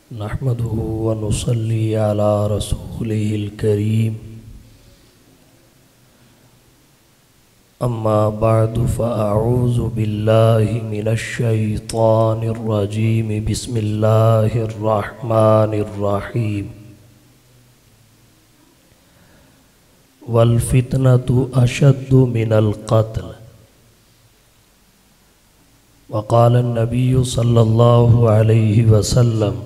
नहमदुहु व नुसल्ली अला रसूलिहिल करीम। अम्मा बअदु फ़अऊज़ु बिल्लाहि मिनश शैतानिर रजीम। बिस्मिल्लाहिर रहमानिर रहीम। वल फितनतु अशद्दु मिनल क़त्ल। वक़ाल नबिय्यु सल्लल्लाहु अलैहि वसल्लम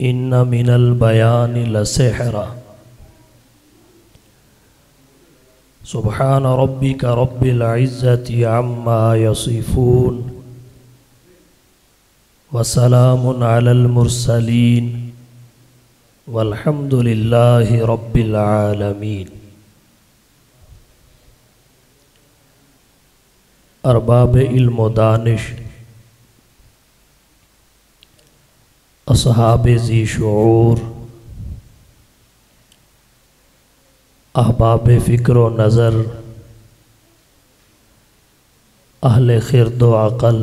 इन्न मिनल बयानि लसिहरा। सुब्हान रब्बिका रब्बिल इज़्ज़ति अम्मा यसिफून व सलामुन अलल मुरसलीन वल्हम्दुलिल्लाहि रब्बिल आलमीन। अरबाब इल्म व दानिश, असहाब ज़ी शऊर, अहबाब फ़िक्र व नज़र, अहले खिर्द व अक़ल,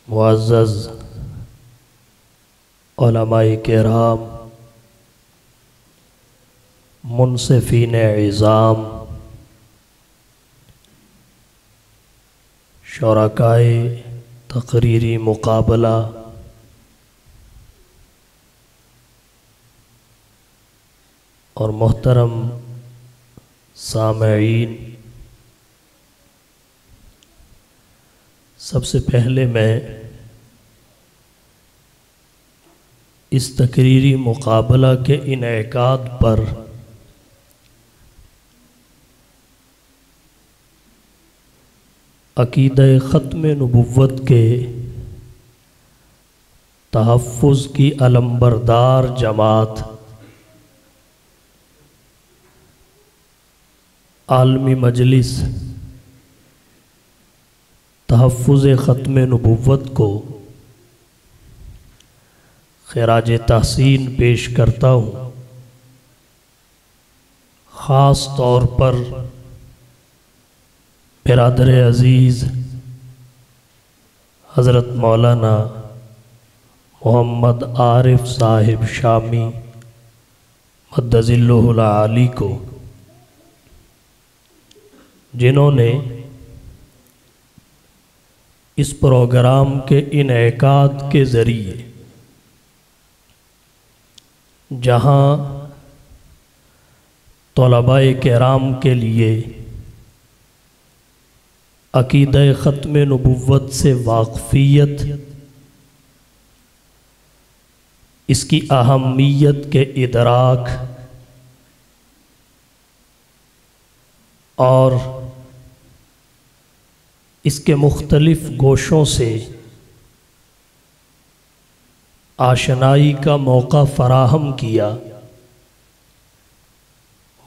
मुअज़्ज़ज़ उलमाए किराम, मुनसिफ़ीन इज़ाम, शुरकाए तक़रीरी मुक़ाबला, और मोहतरम सामईन, सबसे पहले मैं इस तक़रीरी मुक़ाबला के इनेकाद पर अक़ीदा ख़त्म नबुव्वत के तहफ़्फ़ुज़ की अलमबरदार जमात आलमी मजलिस तहफ़्फ़ुज़ ख़त्म नबुव्वत को ख़िराज तहसीन पेश करता हूँ। ख़ास तौर पर बिरादर अज़ीज़ हज़रत मौलाना मोहम्मद आरिफ साहिब शामी मद्दज़िल्लुहुल आली को, जिन्होंने इस प्रोग्राम के इनेकाद के ज़रिए जहाँ तलबाए किराम के लिए अक़ीदा ख़त्म नबुव्वत से वाक़फ़ियत, इसकी अहमियत के इदराक और इसके मुख्तलिफ़ गोशों से आशनाई का मौका फ़राहम किया,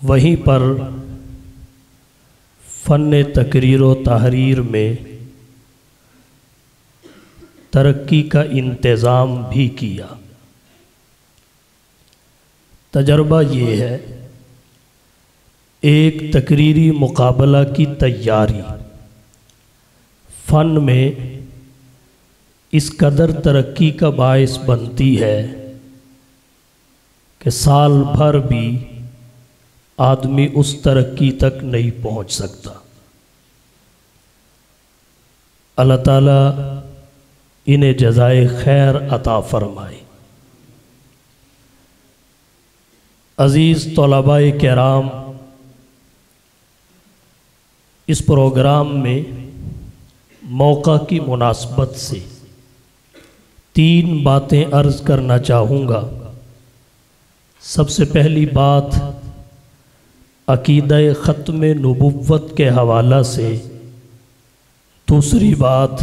वहीं पर फ़न तकरीर व तहरीर में तरक्की का इंतज़ाम भी किया। तजर्बा ये है, एक तकरीरी मुक़ाबला की तैयारी फ़न में इस कदर तरक्की का बाइस बनती है कि साल भर भी आदमी उस तरक्की तक नहीं पहुंच सकता। अल्लाह ताला इन्हें जज़ाए खैर अता फरमाए। अज़ीज़ तलबाए किराम, इस प्रोग्राम में मौका की मुनासबत से तीन बातें अर्ज़ करना चाहूँगा। सबसे पहली बात अक़ीदा ख़त्म नबुव्वत के हवाला से, दूसरी बात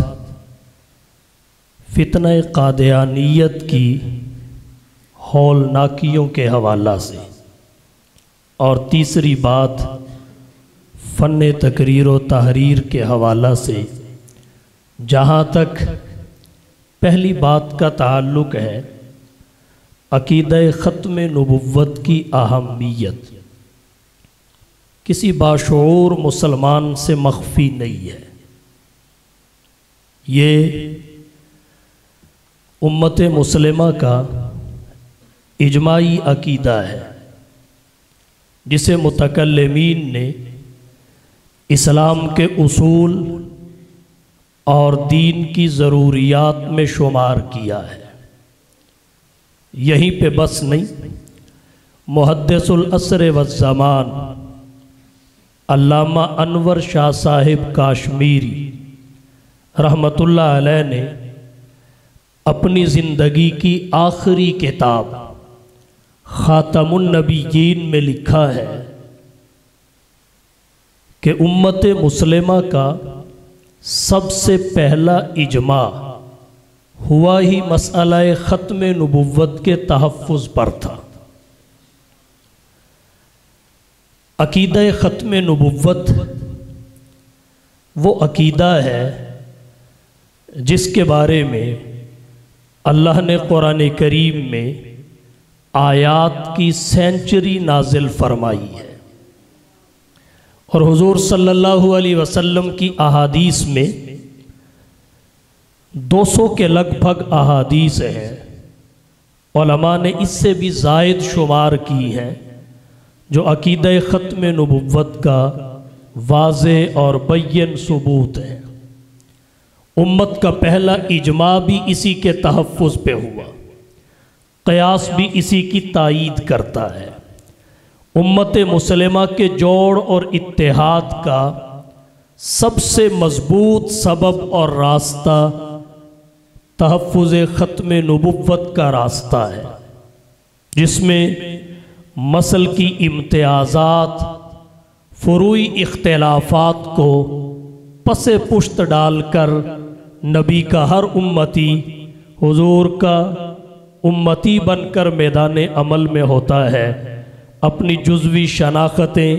फितना क़ादियानियत की हौलनाकियों के हवाला से, और तीसरी बात फ़न तकरीर व तहरीर के हवाला से। जहाँ तक पहली बात का ताल्लुक़ है, अक़ीदा ख़त्म नबुव्वत की अहमियत किसी बाशऊर मुसलमान से मख्फी नहीं है। ये उम्मत मुस्लिमा का इजमाई अकीदा है जिसे मुतकल्लिमीन ने इस्लाम के उसूल और दीन की ज़रूरियात में शुमार किया है। यहीं पे बस नहीं, मुहद्दिसुल अस्र व ज़मान अल्लामा अनवर शाह साहिब काश्मीरी रहमतुल्लाह अलैह ने अपनी ज़िंदगी की आखिरी किताब ख़ातमुन नबिय्यीन में लिखा है कि उम्मत मुस्लिमा का सबसे पहला इजमा हुआ ही मसला ख़त्म नबुव्वत के तहफ़्फ़ुज़ पर था। अकीदा ख़त्म नबुव्वत वो अकीदा है जिसके बारे में अल्लाह ने कुरान करीम में आयात की सेंचुरी नाजिल फरमाई है और हुजूर सल्लल्लाहु अलैहि वसल्लम की अहादीस में 200 के लगभग अहादीस हैं। उलमा ने इससे भी ज़ायद शुमार की हैं जो अकीदा ख़त्म नबुव्वत का वाज़े और बय्यन सबूत है। उम्मत का पहला इजमा भी इसी के तहफ़्फ़ुज़ पे हुआ, क़यास भी इसी की तायीद करता है। उम्मत मुस्लिमा के जोड़ और इत्तेहाद का सबसे मज़बूत सबब और रास्ता तहफ़्फ़ुज़ ख़त्म नबुव्वत का रास्ता है, जिसमें मसल की इम्तियाज़ात, फ़ुरूई इख्तिलाफ़ात को पसे पुश्त डालकर नबी का हर उम्मती हुजूर का उम्मती बनकर मैदान अमल में होता है। अपनी जुज़वी शनाख्तें,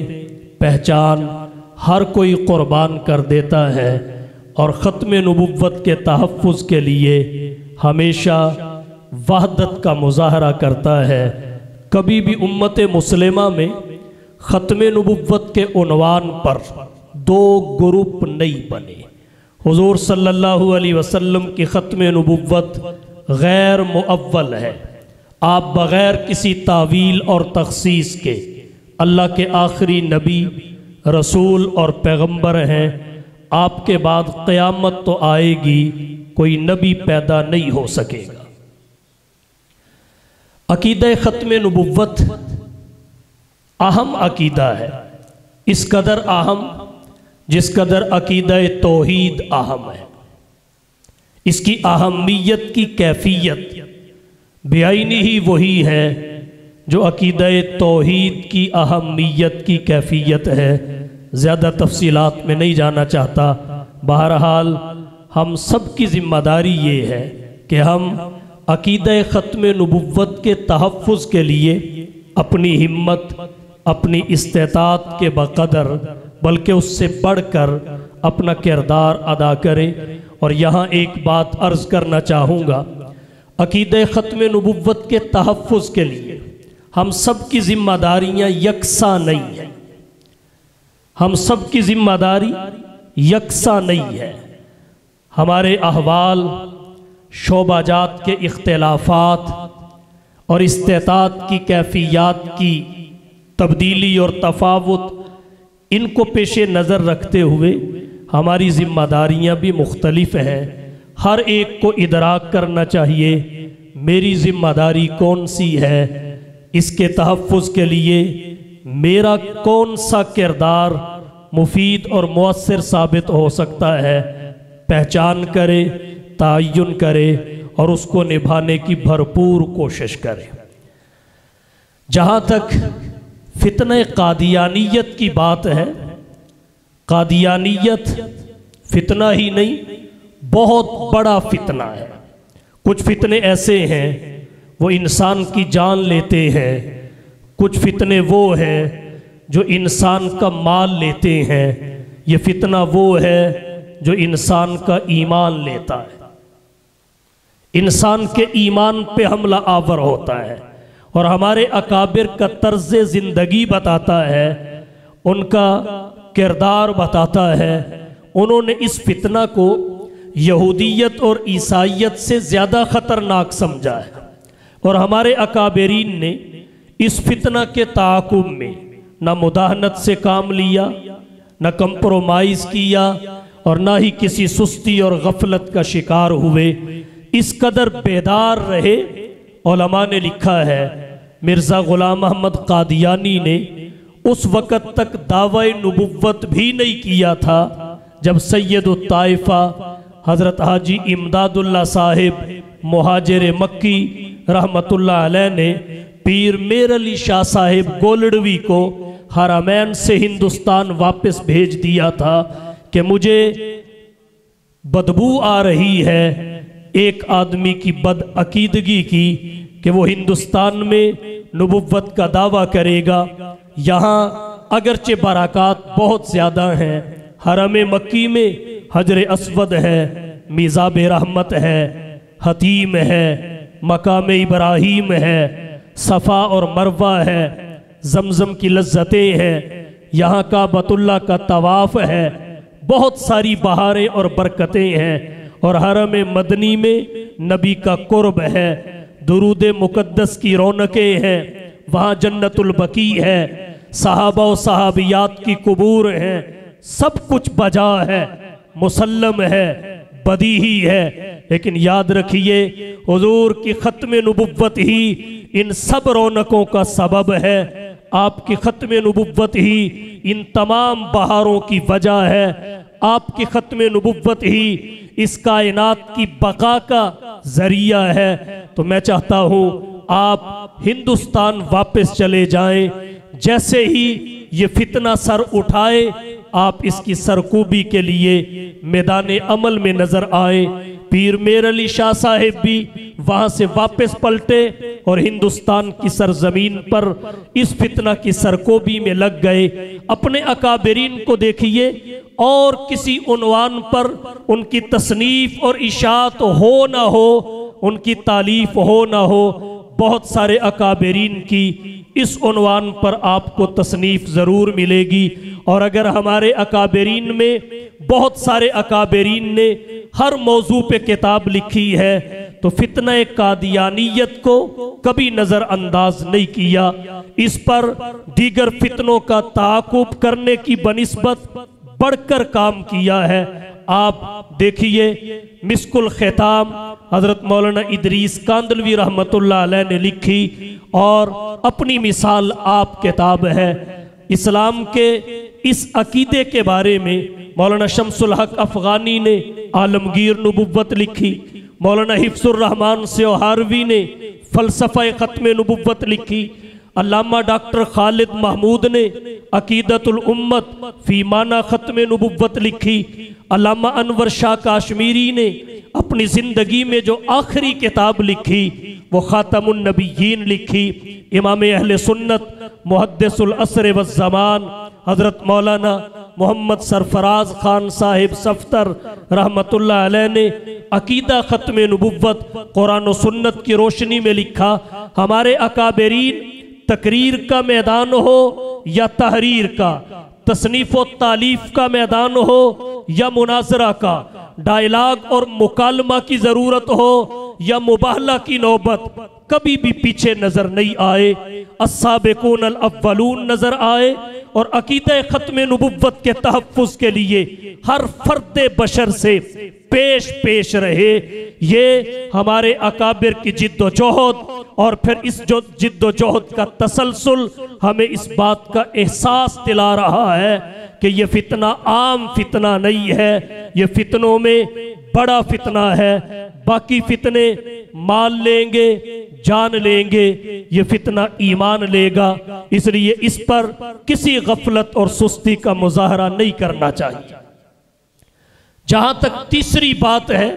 पहचान हर कोई क़ुरबान कर देता है और ख़त्म नबुव्वत के तहफ़्फ़ुज़ के लिए हमेशा वहदत का मुज़ाहरा करता है। कभी भी उम्मत मुस्लिमा में ख़त्म नबुव्वत के उन्वान पर दो ग्रुप नहीं बने। हुजूर सल्लल्लाहु अलैहि वसल्लम की ख़त्म नबुव्वत गैर मुअव्वल है। आप बग़ैर किसी तावील और तख़सीस के अल्लाह के आखिरी नबी, रसूल और पैगंबर हैं। आपके बाद क़यामत तो आएगी, कोई नबी पैदा नहीं हो सकेगा। अकीदा ख़त्म नबुव्वत अहम अकीदा है, इस कदर अहम जिस कदर अकीदा तौहीद अहम है। इसकी अहमियत की कैफियत बेआइनी ही वही है जो अकीदा तौहीद की अहमियत की कैफियत है। ज़्यादा तफसीलात में नहीं जाना चाहता। बहरहाल हम सब की ज़िम्मेदारी ये है कि हम अकीदा ख़त्म नबुव्वत के तहफ़्फ़ुज़ के लिए अपनी हिम्मत, अपनी इस्तेताअत के बक़दर बल्कि उससे बढ़कर अपना किरदार अदा करें। और यहाँ एक बात अर्ज़ करना चाहूँगा, अकीदा ख़त्म नबुव्वत के तहफ़्फ़ुज़ के लिए हम सब की ज़िम्मेदारियाँ यकसा नहीं हैं। हम सब की ज़िम्मेदारी यकसा नहीं है। हमारे अहवाल, शोबाजात के इख्तिलाफ़ात और इस्तेताअत की कैफियत की तब्दीली और तफावुत, इनको पेश नज़र रखते हुए हमारी ज़िम्मेदारियाँ भी मुख्तलिफ़ हैं। हर एक को इदराक करना चाहिए मेरी ज़िम्मेदारी कौन सी है, इसके तहफ़्फ़ुज़ के लिए मेरा कौन सा किरदार मुफीद और मुअस्सिर साबित हो सकता है। पहचान करे, तयन करे और उसको निभाने की भरपूर कोशिश करे। जहाँ तक फितने कादियानियत की बात है, कादियानियत फितना ही नहीं, बहुत बड़ा फितना है। कुछ फितने ऐसे हैं वो इंसान की जान लेते हैं, कुछ फितने वो हैं जो इंसान का माल लेते हैं। ये फितना वो है जो इंसान का ईमान लेता है, इंसान के ईमान पे हमला आवर होता है। और हमारे अकाबिर का तर्ज ज़िंदगी बताता है, उनका किरदार बताता है। उन्होंने इस फितना को यहूदियत और ईसाइयत से ज़्यादा ख़तरनाक समझा है। और हमारे अकाबरीन ने इस फितना के ताक़ुब में न मुदाहनत से काम लिया, न कंप्रोमाइज़ किया, और ना ही किसी सुस्ती और गफलत का शिकार हुए। इस कदर बेदार रहे। उलमा ने लिखा है मिर्ज़ा ग़ुलाम अहमद क़ादियानी ने उस वक़्त तक दावे नबुव्वत भी नहीं किया था जब सैयदुत ताइफ़ा हज़रत हाजी इमदादुल्लाह साहिब मुहाजिर मक्की रहमतुल्लाह अलैह ने पीर मेर अली शाह साहिब गोलड़वी को हरमैन से हिंदुस्तान वापस भेज दिया था कि मुझे बदबू आ रही है एक आदमी की बदअकीदगी की कि वो हिंदुस्तान में नबुव्वत का दावा करेगा। यहाँ अगरचे बरक़ात बहुत ज़्यादा हैं। हरम मक्की में हजर अस्वद है, मिज़ाब रहमत है, हतीम है, मकाम इब्राहीम है, सफ़ा और मरवा है, जमजम की लज्जतें हैं, यहाँ काबतुल्लाह का तवाफ़ है, बहुत सारी बहारें और बरकतें हैं। और हरम मदनी में नबी का कुर्ब है, दुरूद मुक़द्दस की रौनकें हैं, वहाँ जन्नतुल बकी है, सहाबा और सहाबियात की कुबूर हैं, सब कुछ बजा है, मुसल्लम है, बदीही है। लेकिन याद रखिए हुजूर की ख़त्म नबुव्वत ही इन सब रौनकों का सबब है। आपकी ख़त्म नबुव्वत ही इन तमाम बहारों की वजह है। आपकी ख़त्म नबुव्वत ही इस कायनात की बका का ज़रिया है। तो मैं चाहता हूँ आप हिंदुस्तान वापस चले जाएं। जैसे ही ये फितना सर उठाए आप इसकी सरकूबी के लिए मैदान अमल में नजर आए। पीर मेर अली शाह साहिब भी वहाँ से वापस पलटे और हिंदुस्तान की सरजमीन पर इस फितना की सरकोबी में लग गए। अपने अकाबरीन को देखिए और किसी उन्वान पर उनकी तसनीफ और इशात हो ना हो, उनकी तालीफ हो ना हो, बहुत सारे अकाबरीन की इस उन्वान पर आपको तसनीफ ज़रूर मिलेगी। और अगर हमारे अकाबरीन में बहुत सारे अकाबरीन ने हर मौजू पे किताब लिखी है तो फितना कादियानियत को कभी नज़रअंदाज नहीं किया। इस पर दीगर फितनों का ताक़ुब करने की बनिस्बत बढ़कर काम किया है। आप देखिए मिस्कुल ख़िताम हज़रत मौलाना इदरीस कांदलवी रहमतुल्लाह अलैह ने लिखी और अपनी मिसाल आप किताब है। इस्लाम के इस अकीदे के बारे में मौलाना शम्सुल हक अफ़गानी ने आलमगीर नबुव्वत लिखी, मौलाना हिफ्ज़ुर रहमान सेहारवी ने फ़लसफ़ा ख़त्म नबुव्वत लिखी, अल्लामा डॉक्टर खालिद महमूद ने अकीदतुल उम्मत फ़ी माना ख़त्म नबुव्वत लिखी, अल्लामा अनवर शाह काश्मीरी ने अपनी ज़िंदगी में जो आखिरी किताब लिखी वो ख़ातमुन नबिय्यीन लिखी। इमाम अहले सुन्नत मुहद्दिसुल असर व ज़मान हज़रत मौलाना मोहम्मद सरफराज खान साहिब सफ्तर रहमतुल्लाह अलैह ने अकीदा ख़त्म नबुव्वत कुरान व सुन्नत की रोशनी में लिखा। हमारे अकाबरीन तकरीर का मैदान हो या तहरीर का, तसनीफ़ व तालीफ का मैदान हो या मुनाजरा का, डायलॉग और मुकालमा की ज़रूरत हो या मुबाहला की नौबत, कभी भी पीछे नजर नहीं आए। अस्साबिकून अल अव्वलून नजर आए और अकीदा ख़त्म नबुव्वत के तहफ़्फ़ुज़ के लिए हर फ़र्द बशर से पेश पेश रहे। ये हमारे अकाबिर की जिद्दोजहद और फिर इस जो जिद्दोजहद का तसलसल हमें इस बात का एहसास दिला रहा है कि ये फितना आम फितना नहीं है, ये फितनों में बड़ा फितना है। बाकी फितने माल लेंगे, जान लेंगे, ये फितना ईमान लेगा। इसलिए इस पर किसी गफलत और सुस्ती का मुजाहरा नहीं करना चाहिए। जहां तक तीसरी बात है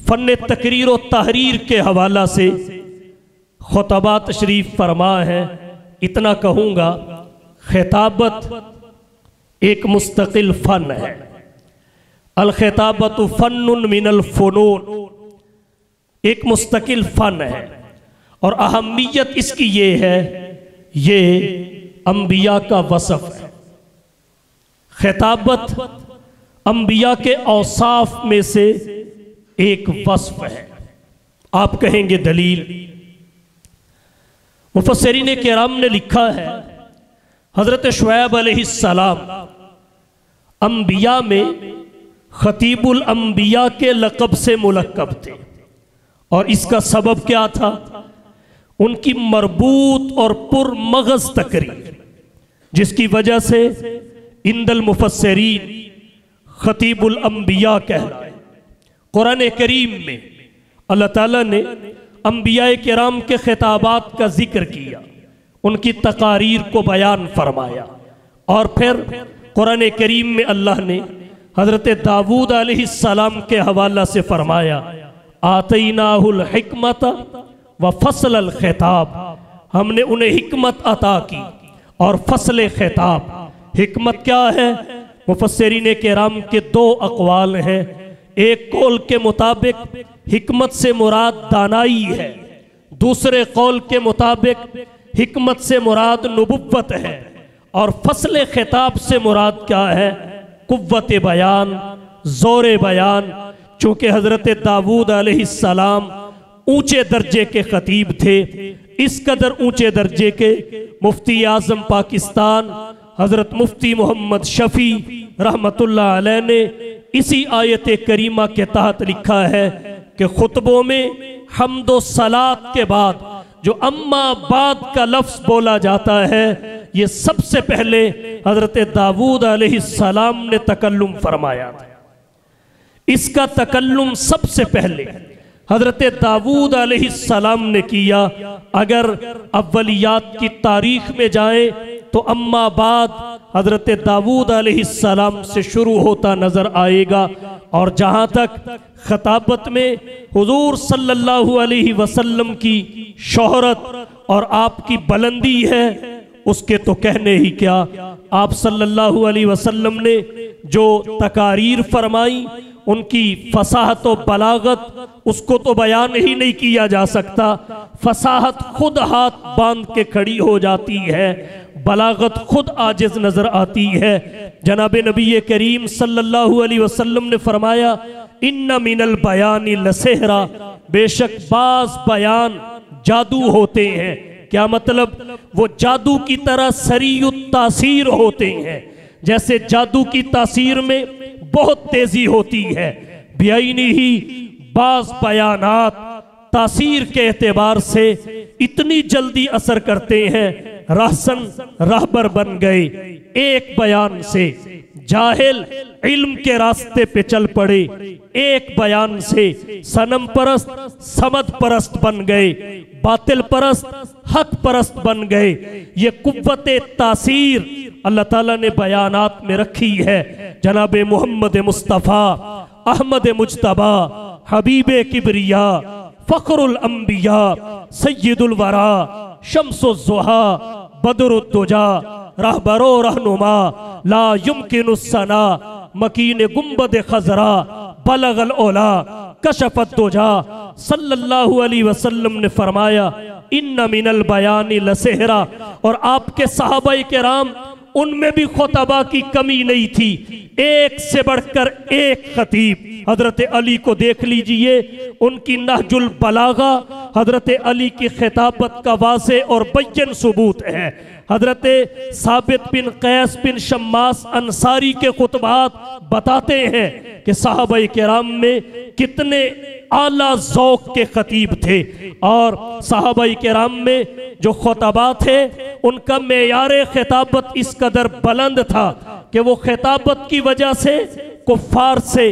फन तकरीर और तहरीर के हवाला से खुतबा तशरीफ फरमा है, इतना कहूँगा खिताबत एक मुस्तकिल फ़न है। अल खिताबत फ़न्नुन मिनल फ़ुनून, एक मुस्तकिल फ़न है और अहमियत इसकी ये है, ये अंबिया का वसफ़ है। खिताबत अंबिया के औसाफ में से एक वस्फ है। आप कहेंगे दलील? मुफस्सिरीन किराम ने लिखा है, हजरत शुएब अलैहिस्सलाम अंबिया में खतीबुल अंबिया के लक़ब से मुलक़्क़ब थे, और इसका सबब क्या था? उनकी मरबूत और पुरमगज़ तकरीर, जिसकी वजह से इंदल मुफस्सिरीन खतीबुल अंबिया कहलाए। कुरान करीम में अल्लाह ताला ने अंबिया किराम के खिताबात का जिक्र किया, उनकी तकारीर को बयान फरमाया, और फिर कुरान करीम में अल्लाह ने हज़रत दाऊद अलैहिस्सलाम के हवाला से फरमाया, आतैनाहुल हिकमत व फसलल खिताब, हमने उन्हें हिकमत अता की और फसल खिताब। हिकमत क्या है? मुफस्सिरीन किराम के दो अक़वाल हैं। एक कौल के मुताबिक हिकमत से मुराद दानाई है, दूसरे कौल के मुताबिक हिकमत से मुराद नबुव्वत है, और फसल खिताब से मुराद क्या है? कुव्वत बयान, ज़ोर बयान। चूँकि हज़रत दाऊद अलैहिस्सलाम ऊंचे दर्जे के खतीब थे, इस कदर ऊंचे दर्जे के मुफ्ती आज़म पाकिस्तान हज़रत मुफ्ती मोहम्मद शफ़ी रहमतुल्लाह अलैह ने इसी आयत करीमा के तहत लिखा है कि खुतबों में हम्दो सलात के बाद जो अम्मा बाद का लफ्ज़ बोला जाता है, ये सबसे पहले हज़रत दाऊद अलैहिस्सलाम ने तकल्लुम फरमाया था। इसका तकल्लुम सबसे पहले हज़रत दाऊद अलैहिस्सलाम ने किया। अगर अव्वलियात की तारीख में जाए तो अम्मा बाद हज़रत दाऊद अलैहिस्सलाम से शुरू होता नज़र आएगा, और जहाँ तक खताबत में हुजूर सल्लल्लाहु अलैहि वसल्लम की शोहरत और आपकी बुलंदी है, उसके तो कहने ही क्या। आप सल्लल्लाहु अलैहि वसल्लम ने जो तकारीर फरमाई, उनकी फसाहत और बलागत, उसको तो बयान ही नहीं किया जा सकता। फसाहत खुद हाथ बांध के खड़ी हो जाती है, बलागत खुद आजिज नजर आती है। जनाब नबी करीम सल्लल्लाहु अलैहि वसल्लम ने फरमाया, इन्ना मिनल बयानी लसेहरा, बेशक बाज बयान जादू होते हैं। क्या मतलब? वो जादू की तरह सरीयुत तासीर होते हैं। जैसे जादू की तासीर में बहुत तेजी होती है, बेआईनी ही बाज बयानात तासीर के एतबार से इतनी जल्दी असर करते हैं, रहसन रहबर बन गए एक बयान से। जाहिल इल्म के रास्ते पे चल पड़े एक बयान से। सनम परस्त समद परस्त बन गए, बातिल परस्त हक परस्त बन गए। ये कुव्वते तासीर अल्लाह ताला ने बयानात में रखी है। जनाब मोहम्मद मुस्तफ़ा अहमद मुज्तबा हबीबे किबरिया फ़ख्रुल अंबिया सय्यदुल वरा शम्सुज़्ज़ुहा बदरुद्दुजा रहबरो रहनुमा ला युमकिनुस्सना मकीन गुंबद खजरा बलगल ओला कशफत दुजा। सल्लल्लाहु अलैहि वसल्लम ने फरमाया, इन्ना मिनल बयानी लसेहरा। और आपके सहाबाए किराम, उनमें भी खुतबा की कमी नहीं थी। एक से बढ़कर एक खतीब। हजरत अली को देख लीजिए, उनकी नहजुल बलागा हजरत अली की खिताबत का वाज़े और बय्यन सबूत है। हजरत साबित बिन कैस बिन शम्मास अंसारी के खुतबात बताते हैं कि सहाबाए किराम में कितने आला ज़ौक़ के खतीब थे, और सहाबाए किराम में जो खुतबा थे उनका मेयारे खिताबत इस कदर बुलंद था कि वो खिताबत की वजह से कुफ्फार से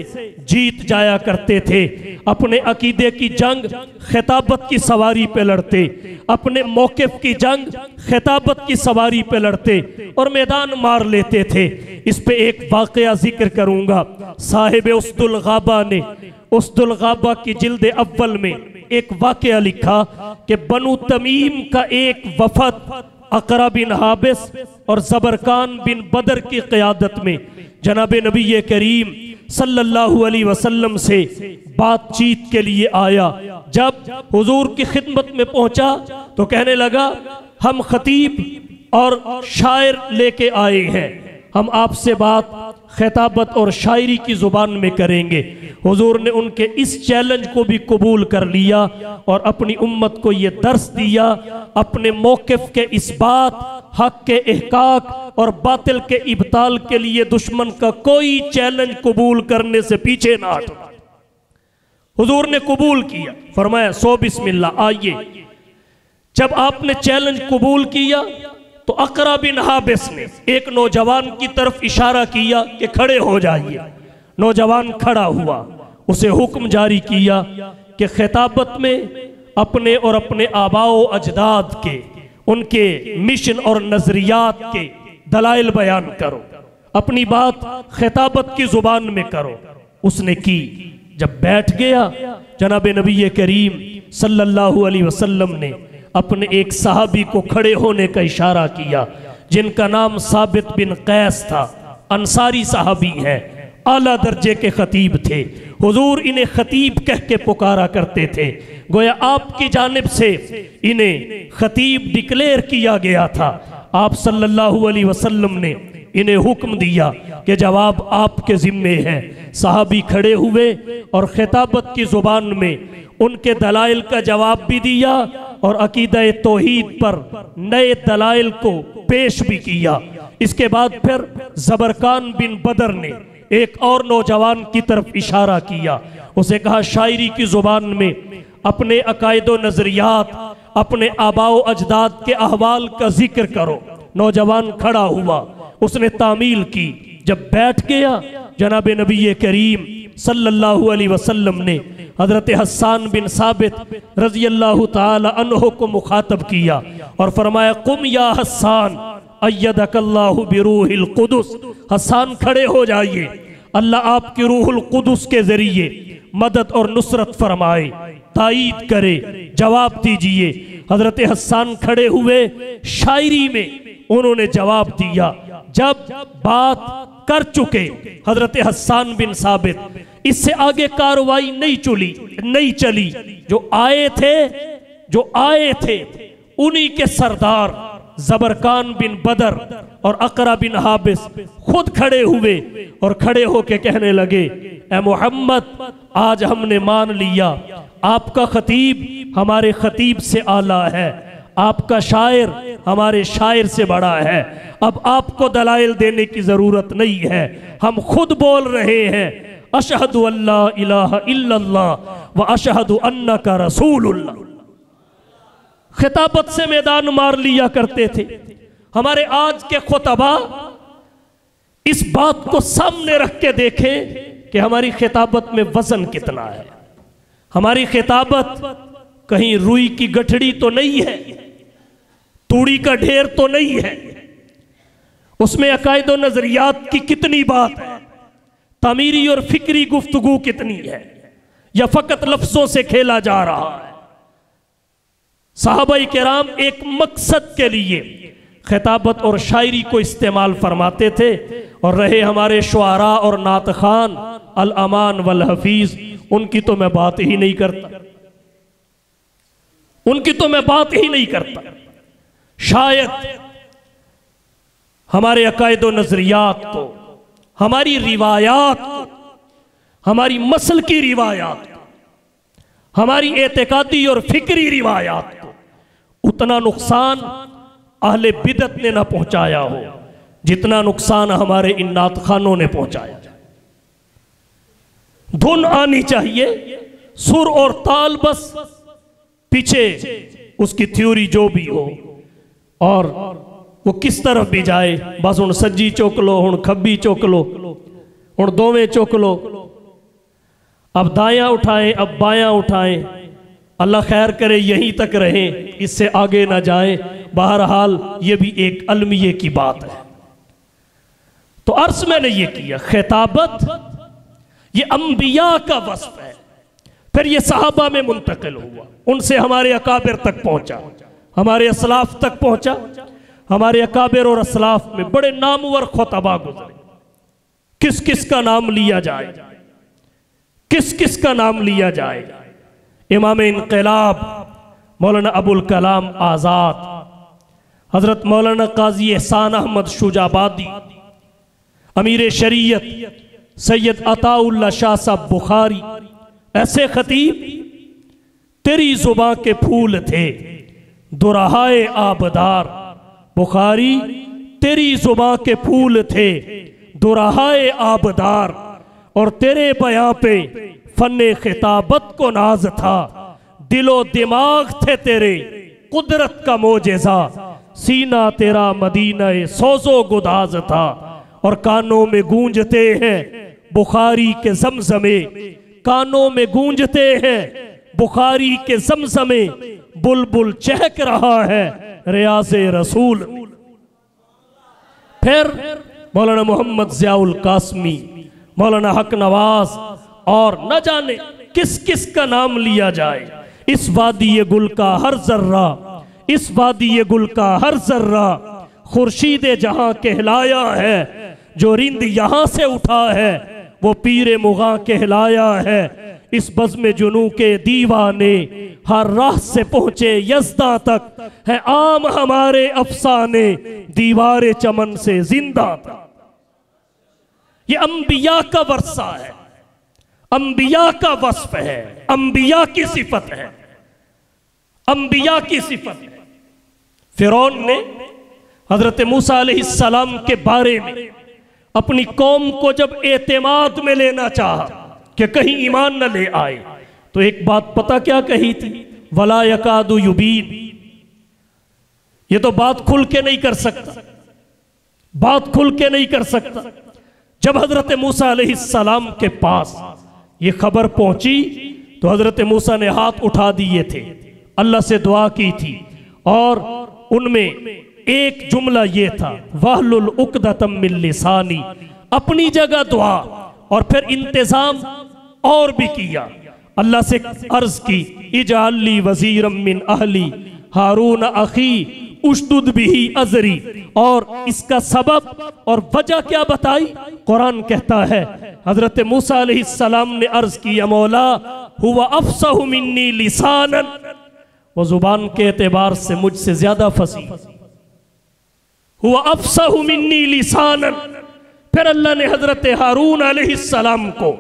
जीत जाया करते थे। अपने अकीदे की जंग खिताबत की सवारी पे लड़ते, अपने मौक़िफ़ की जंग खिताबत की सवारी पे लड़ते और मैदान मार लेते थे। इस पे एक वाक़या जिक्र करूँगा। साहिब उस्दुल गाबा ने उस्दुल गाबा की जिल्द अव्वल में एक वाक़या लिखा कि बनु तमीम का एक वफद अकरा बिन हाबिस और ज़बरकान बिन बदर की क़यादत में जनाब नबी करीम सल्लल्लाहु अलैहि वसल्लम से बातचीत के लिए आया। जब हुजूर की खिदमत में पहुंचा तो कहने लगा, हम खतीब और शायर लेके आए हैं, हम आपसे बात खिताबत और शायरी की ज़ुबान में करेंगे। हुजूर ने उनके इस चैलेंज को भी कबूल कर लिया और अपनी उम्मत को ये दर्स दिया, अपने मौक़िफ़ के इस्बात, हक के इहक़ाक़ और बातिल के इब्ताल के लिए दुश्मन का कोई चैलेंज कबूल करने से पीछे ना हटना। हुजूर ने कबूल किया, फरमाया सो बिस्मिल्लाह आइए। जब आपने चैलेंज कबूल किया तो अकरा बिन हाबिस ने एक नौजवान की तरफ इशारा किया कि खड़े हो जाइए। नौजवान खड़ा हुआ, उसे हुक्म जारी किया कि खिताबत में अपने और अपने आबाओ अजदाद के, उनके मिशन और नजरियात के दलाइल बयान करो, अपनी बात खिताबत की जुबान में करो। उसने की। जब बैठ गया, जनाब नबी करीम सल्लल्लाहु अलैहि वसल्लम ने अपने एक सहाबी को खड़े होने का इशारा किया, जिनका नाम साबित बिन कैस था। अंसारी सहाबी हैं, आला दर्जे के खतीब थे। हुजूर इन्हें खतीब कह के पुकारा करते थे, गोया आपकी जानिब से इन्हें खतीब डिक्लेयर किया गया था। आप सल्लल्लाहु अलैहि वसल्लम ने इन्हें हुक्म दिया कि जवाब आपके ज़िम्मे है। सहाबी खड़े हुए और खिताबत की ज़ुबान में उनके दलाइल का जवाब भी दिया और अकीदा तौहीद पर नए दलाइल को पेश भी किया। इसके बाद फिर ज़बरकान बिन बदर ने एक और नौजवान की तरफ इशारा किया। उसे कहा शायरी की ज़ुबान में अपने अकायद व नज़रियात, अपने आबाओ अजदाद के अहवाल का जिक्र करो। नौजवान खड़ा हुआ, उसने तामील की। जब बैठ गया, जनाब नबी करीम सल्लल्लाहु अलैहि वसल्लम ने हज़रत हस्सान बिन साबित रज़ी अल्लाहु ताला अन्हु को मुखातब किया और फरमाया कुम या हस्सान अय्यदकल्लाहु बिरूहिल कुदुस। हस्सान खड़े हो जाइए, अल्लाह आपकी रूहुल कुदुस के जरिए मदद और नुसरत फरमाए, ताईद करे, जवाब दीजिए। हज़रत हस्सान खड़े हुए, शायरी में उन्होंने जवाब दिया। जब बात कर चुके हज़रत हस्सान बिन साबित, इससे आगे कार्रवाई नहीं चली। जो आए थे उन्हीं के सरदार ज़बरकान बिन बदर और अकरा बिन हाबिस खुद खड़े हुए और खड़े होके कहने लगे, ए मोहम्मद, आज हमने मान लिया आपका खतीब हमारे खतीब से आला है, आपका शायर हमारे शायर से बड़ा है। अब आपको दलाइल देने की जरूरत नहीं है, हम खुद बोल रहे हैं अशहदु अल्ला इलाहा इल्लल्लाह व अशहदु अन्नका रसूलुल्लाह। खिताबत से मैदान मार लिया करते थे। हमारे आज के खुतबा इस बात को सामने रख के देखें कि हमारी खिताबत में वजन कितना है। हमारी खिताबत कहीं रुई की गठड़ी तो नहीं है, तूड़ी का ढेर तो नहीं है। उसमें अकायद व नजरियात की कितनी बात है, तामीरी और फिक्री गुफ्तगू कितनी है, या फकत लफ्जों से खेला जा रहा है। सहाबाई किराम एक मकसद के लिए खिताबत और शायरी को इस्तेमाल फरमाते थे और रहे हमारे शुआरा और नात खान अल अमान वल हफीज, उनकी तो मैं बात ही नहीं करता। शायद हमारे अकायद व नजरियात को, हमारी रिवायात को, हमारी मसल की रिवायात को, हमारी एतकादी और फिक्री रिवायात को उतना नुकसान अहले बिदत ने ना पहुंचाया हो जितना नुकसान हमारे इन नात खानों ने पहुंचाया। धुन आनी चाहिए, सुर और ताल, बस पीछे उसकी थ्योरी जो भी हो और वो किस तरफ भी जाए, बस हुण सज्जी चुक लो, हुण खब्बी चुक लो, हुण दोवें चुक लो, अब दायां उठाएं, अब बायां उठाएं, अल्लाह खैर करे यहीं तक रहें, इससे आगे ना जाएं। बहरहाल ये भी एक अलमिये की बात है। तो अर्ज मैंने ये किया, खिताबत ये अंबिया का वस्फ है, फिर ये सहाबा में मुंतकिल हुआ, उनसे हमारे अकाबिर तक पहुंचा, हमारे असलाफ तक पहुंचा। हमारे अकाबिर और असलाफ में बड़े नामवर खुतबा गुजरे। किस किस का नाम लिया जाए, किस किस का नाम लिया जाए? इमाम इनकलाब मौलाना अबुल कलाम आज़ाद, हज़रत मौलाना काजी एहसान अहमद शुजाबादी, अमीर शरीयत सैयद अताउल्ला शाह साहब बुखारी, ऐसे खतीब तेरी जुबां के फूल थे दुराहाए आबदार। बुखारी तेरी जुबां के फूल थे दुराहाए आबदार, और तेरे बयां पे फन्ने खिताबत को नाज था। दिलो दिमाग थे तेरे कुदरत का मोजेजा, सीना तेरा मदीना सोजो गुदाज था। और कानों में गूंजते हैं बुखारी के जमजमे, कानों में गूंजते हैं बुखारी के जमजमे, बुलबुल चहक रहा है रियाज़े रसूल। फिर मौलाना मोहम्मद ज़ियाउल कासमी, मौलाना हक नवाज, और न जाने किस किस का नाम लिया जाए। इस वादी गुल का हर जर्रा, इस वादी गुल का हर जर्रा खुर्शीद जहां कहलाया है। जो रिंद यहां से उठा है वो पीरे मुगा कहलाया है। इस बज़्म जुनू के दीवाने हर राह से पहुंचे यज़दा तक, है आम हमारे अफसाने दीवारे चमन से जिंदा था। ये अंबिया का वर्षा है, अंबिया का वस्फ है, अंबिया की सिफत है, अंबिया की सिफत है। फिरौन ने हजरत मूसा अलैहिस्सलाम के बारे में अपनी कौम को जब एतमाद में लेना चाहा कि कहीं ईमान न ले आए, तो एक बात पता क्या कही थी? वला यकादु युबीन। ये तो बात खुल के नहीं कर सकता, बात खुल के नहीं कर सकता। जब हजरत मूसा अलैहिस्सलाम के पास ये खबर पहुंची तो हजरत मूसा ने हाथ उठा दिए थे, अल्लाह से दुआ की थी, और उनमें एक जुमला ये था, वहलुल उक़दतम मिन लिसानी। अपनी जगह दुआ, और फिर इंतजाम और भी किया। अल्लाह से अर्ज की, इजाली वज़ीरम मिन अहली हारून अखी उशदुद बिही अजरी। और इसका सबब और वजह क्या बताई? कुरान कहता है हजरत मूसा अलैहिस्सलाम ने अर्ज किया, मौला हुवा अफसहु मिन्नी लिसानन, वो जुबान के एतबार से मुझसे ज्यादा फसी। हुवा अफसहु मिन्नी लिसानन। फिर अल्लाह ने हजरत हारून अलैहिस्सलाम को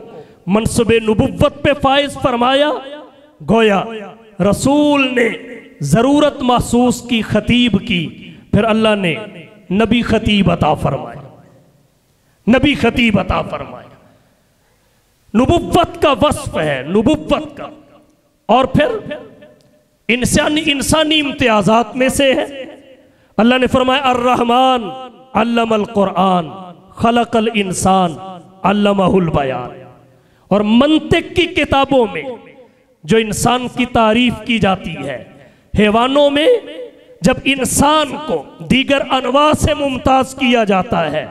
मनसुबे नुबुव्वत पे फाइज फरमाया। गोया रसूल ने जरूरत महसूस की खतीब की, फिर अल्लाह ने नबी खतीब अता फरमाया, नबी खतीब अता फरमाया। नुबुव्वत का वस्फ है, नुबुव्वत का। और फिर इंसानी इम्तियाजात में से है, अल्लाह ने फरमाया अर्रहमान अल्लमल कुरान खलकल इंसान अल्लमहुल बयान। और मंतिक की किताबों में जो इंसान की तारीफ की जाती है, हैवानों में जब इंसान को दीगर अनवा से मुमताज किया जाता है,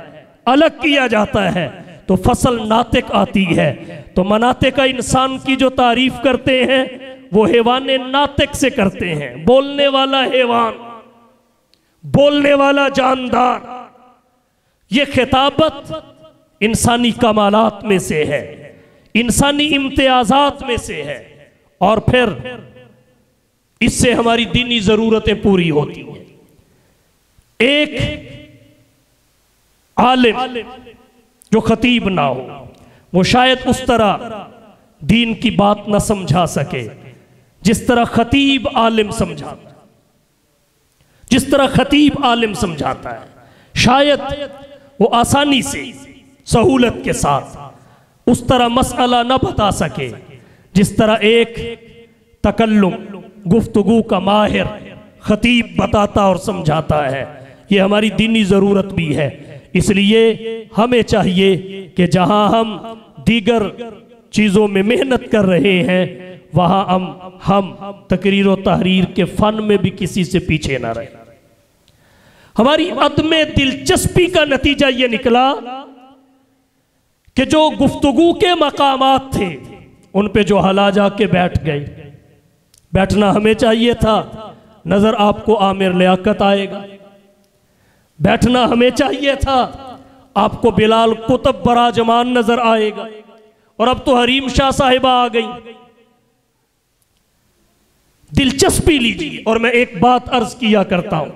अलग किया जाता है, तो फसल नातिक आती है। तो मनातिक इंसान की जो तारीफ करते हैं वो हैवान नातिक से करते हैं, बोलने वाला हैवान, बोलने वाला जानदार। ये खिताबत इंसानी कमालात में से है, इंसानी इम्तियाजात में से है। और फिर इससे हमारी दीनी जरूरतें पूरी होती हैं। एक आलिम जो खतीब ना हो, वो शायद उस तरह दीन की बात ना समझा सके जिस तरह खतीब आलिम समझाता, जिस तरह खतीब आलिम समझाता है। शायद वो आसानी से, सहूलत के साथ उस तरह मसला न बता सके जिस तरह एक तकल्लुम, गुफ्तगू का माहिर खतीब बताता और समझाता है। ये हमारी दीनी ज़रूरत भी है। इसलिए हमें चाहिए कि जहां हम दीगर चीज़ों में मेहनत कर रहे हैं, वहां हम तकरीर व तहरीर के फ़न में भी किसी से पीछे ना रहे। हमारी अदम दिलचस्पी का नतीजा ये निकला कि जो गुफ्तगू के मकामात थे उन पे जो हला जाके बैठ गए। बैठना हमें चाहिए था, नजर आपको आमिर लियाकत आएगा। बैठना हमें चाहिए था, आपको बिलाल कुतुब बराजमान नजर आएगा। और अब तो हरीम शाह साहिबा आ गई। दिलचस्पी लीजिए। और मैं एक बात अर्ज किया करता हूं,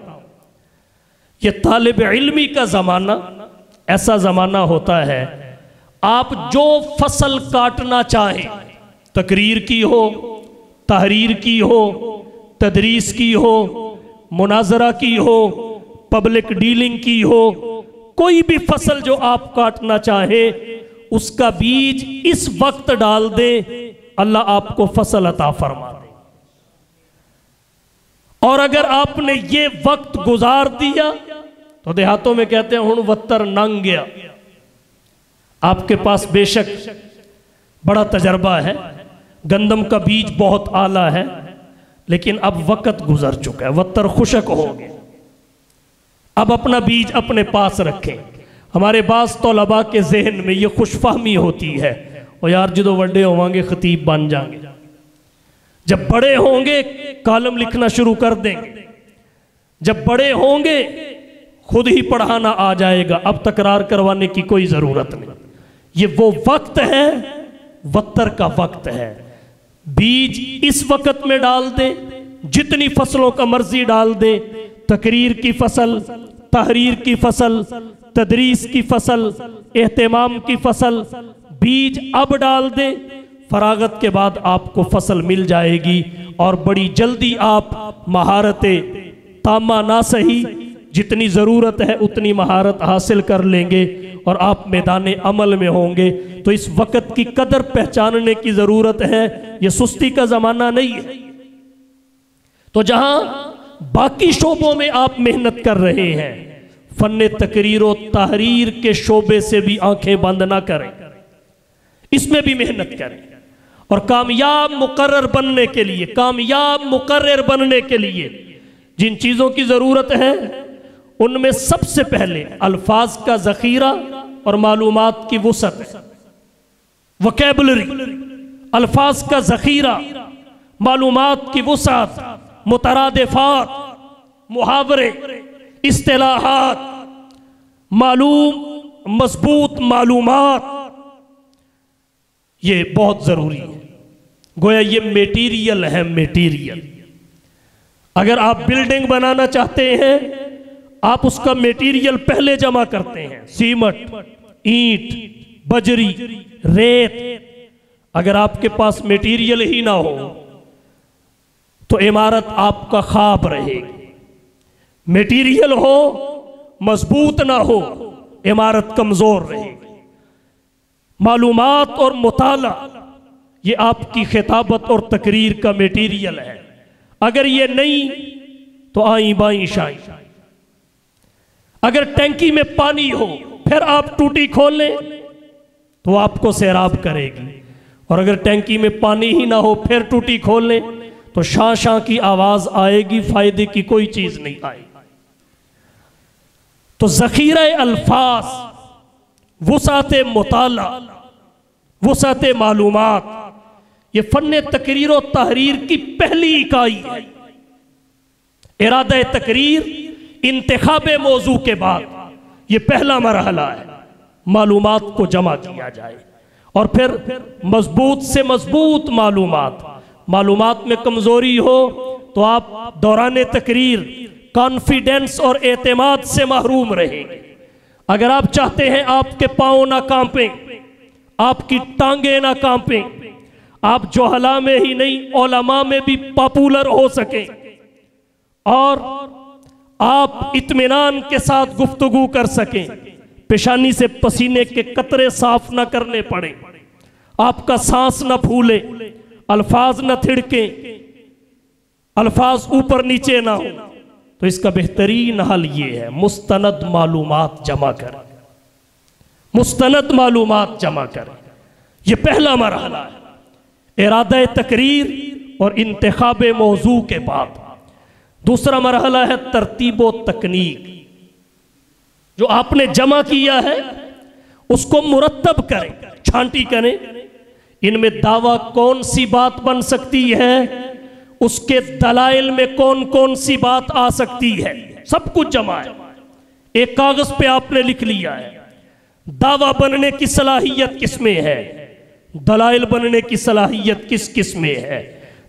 यह तालिब इल्मी का जमाना ऐसा ज़माना होता है आप जो फसल काटना चाहें, तकरीर की हो, तहरीर की हो, तदरीस की हो, मुनाजरा की हो, पब्लिक डीलिंग की हो, कोई भी फसल जो आप काटना चाहे उसका बीज इस वक्त डाल दे, अल्लाह आपको फसल अता फरमा दे। और अगर आपने ये वक्त गुजार दिया तो देहातों में कहते हैं हुण वत्तर नंग गया। आपके पास बेशक बड़ा तजर्बा है, गंदम का बीज बहुत आला है, लेकिन अब वक्त गुजर चुका है, वत्तर खुशक हो गया। अब अपना बीज अपने पास रखें। हमारे बास तौलबा के जहन में ये खुशफहमी होती है, और यार जो बड़े होंगे खतीब बन जाएंगे, जब बड़े होंगे कॉलम लिखना शुरू कर देंगे, जब बड़े होंगे खुद ही पढ़ाना आ जाएगा, अब तकरार करवाने की कोई ज़रूरत नहीं। ये वो वक्त है, वत्तर का वक्त है। बीज इस वक्त में डाल दे, जितनी फसलों का मर्जी डाल दे, तकरीर की फसल, तहरीर की फसल, तदरीस की फसल, एहतमाम की फसल, बीज अब डाल दे, फरागत के बाद आपको फसल मिल जाएगी और बड़ी जल्दी आप महारतें तामा ना सही, जितनी ज़रूरत है उतनी महारत हासिल कर लेंगे और आप मैदान अमल में होंगे। तो इस वक्त की कदर पहचानने की ज़रूरत है, ये सुस्ती का ज़माना नहीं है। तो जहां बाकी शोबों में आप मेहनत कर रहे हैं, फन्ने तकरीर और तहरीर के शोबे से भी आंखें बंद ना करें, इसमें भी मेहनत करें। और कामयाब मुकर्रर बनने के लिए, कामयाब मुकर्रर बनने के लिए जिन चीज़ों की ज़रूरत है उनमें सबसे पहले अल्फाज का ज़ख़ीरा और मालूमात की वुसअत है। वोकैबुलरी, अल्फाज का ज़ख़ीरा, मालूमात की वुसअत, मुतरादिफ़ात, मुहावरे, इस्तिलाहात, मालूम मजबूत मालूमात, ये बहुत ज़रूरी है। गोया ये मेटीरियल है, मेटीरियल। अगर आप बिल्डिंग बनाना चाहते हैं, आप उसका मेटीरियल पहले जमा करते हैं, सीमट, ईंट, बजरी, रेत। अगर आपके पास मेटीरियल ही ना हो तो इमारत आपका ख्वाब रहेगी। मेटीरियल हो, मजबूत ना हो, इमारत कमजोर रहेगी। मालूमात और मुताला ये आपकी खिताबत और तकरीर का मेटीरियल है। अगर ये नहीं तो आई बाई शाई। अगर टैंकी में पानी हो फिर आप टूटी खोल लें तो आपको सैराब करेगी, और अगर टैंकी में पानी ही ना हो फिर टूटी खोल लें तो शां शां की आवाज आएगी, फायदे की कोई चीज नहीं आएगी। तो ज़ख़ीरा अल्फाज, वुसाते मुताला, वुसाते मालूमात, ये फन्ने तकरीर और तहरीर की पहली इकाई है। इरादा तकरीर, इंतखाबे मौजू के बाद ये पहला मरहला है। मालूमात को जमा किया जाए और फिर मजबूत से मजबूत मालूमात। मालूमात में कमजोरी हो तो आप दौरान तकरीर कॉन्फिडेंस और एतमाद से महरूम रहेंगे। अगर आप चाहते हैं आपके पांव ना कांपें, आपकी टांगे ना कांपें, आप जोहला में ही नहीं उलमा में भी पॉपुलर हो सके और आप इत्मीनान के साथ गुफ्तगू कर सकें, पेशानी से पसीने के कतरे साफ ना करने पड़े, आपका सांस ना फूले, अल्फाज ना थिड़के, अल्फाज ऊपर नीचे ना हो, तो इसका बेहतरीन हल ये है मुस्तनद मालूमात जमा करें। मुस्तनद मालूमात जमा करें, ये पहला मरहला है इरादा तकरीर और इंतखाब मौजू के बाद। दूसरा मरहला है तरतीब व तकनीक। जो आपने जमा किया है उसको मुरत्तब करें, छांटी करें। इनमें दावा कौन सी बात बन सकती है, उसके दलाइल में कौन कौन सी बात आ सकती है, सब कुछ जमा है। एक कागज पे आपने लिख लिया है दावा बनने की सलाहियत किसमें है, दलाइल बनने की सलाहियत किस किस में है।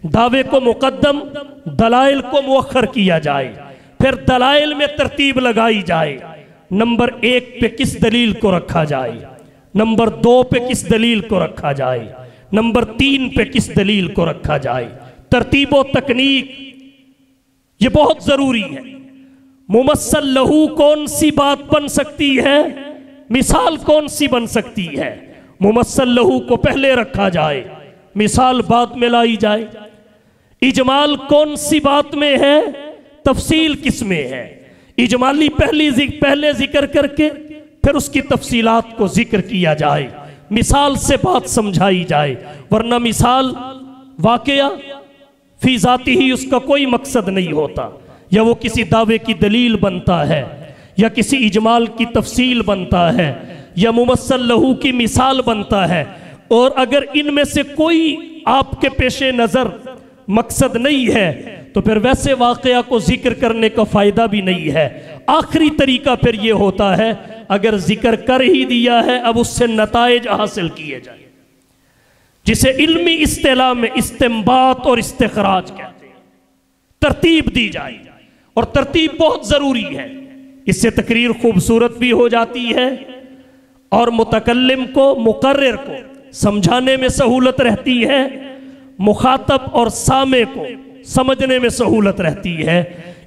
दावे को मुकद्दम, दलाइल को मुअख्खर किया जाए, फिर दलाइल में तरतीब लगाई जाए, नंबर 1 पे किस दलील को रखा जाए, नंबर 2 पे किस दलील को रखा जाए, नंबर 3 पे किस दलील को रखा जाए। तरतीब व तकनीक ये बहुत जरूरी है। मुमस्सल लहू कौन सी बात बन सकती है, मिसाल कौन सी बन सकती है। मुमस्सल लहू को पहले रखा जाए, मिसाल बाद में लाई जाए। इजमाल कौन सी बात में है, तफसील किस में है। इजमाली पहले जिक्र करके फिर उसकी तफसीलात को जिक्र किया जाए, मिसाल से बात समझाई जाए। वरना मिसाल वाकया फी जाती ही उसका कोई मकसद नहीं होता, या वो किसी दावे की दलील बनता है, या किसी इजमाल की तफसील बनता है, या मुमस्सल लहू की मिसाल बनता है। और अगर इनमें से कोई आपके पेशे नज़र मकसद नहीं है तो फिर वैसे वाकया को जिक्र करने का फ़ायदा भी नहीं है। आखिरी तरीका फिर ये होता है, अगर जिक्र कर ही दिया है अब उससे नताइज हासिल किए जाए, जिसे इल्मी इस्तिलाह में इस्तिंबात और इस्तिखराज कहते हैं। तरतीब दी जाए, और तरतीब बहुत ज़रूरी है। इससे तकरीर खूबसूरत भी हो जाती है और मुतकल्लिम को, मुकर्रिर को समझाने में सहूलत रहती है, मुखातब और सामे को समझने में सहूलत रहती है।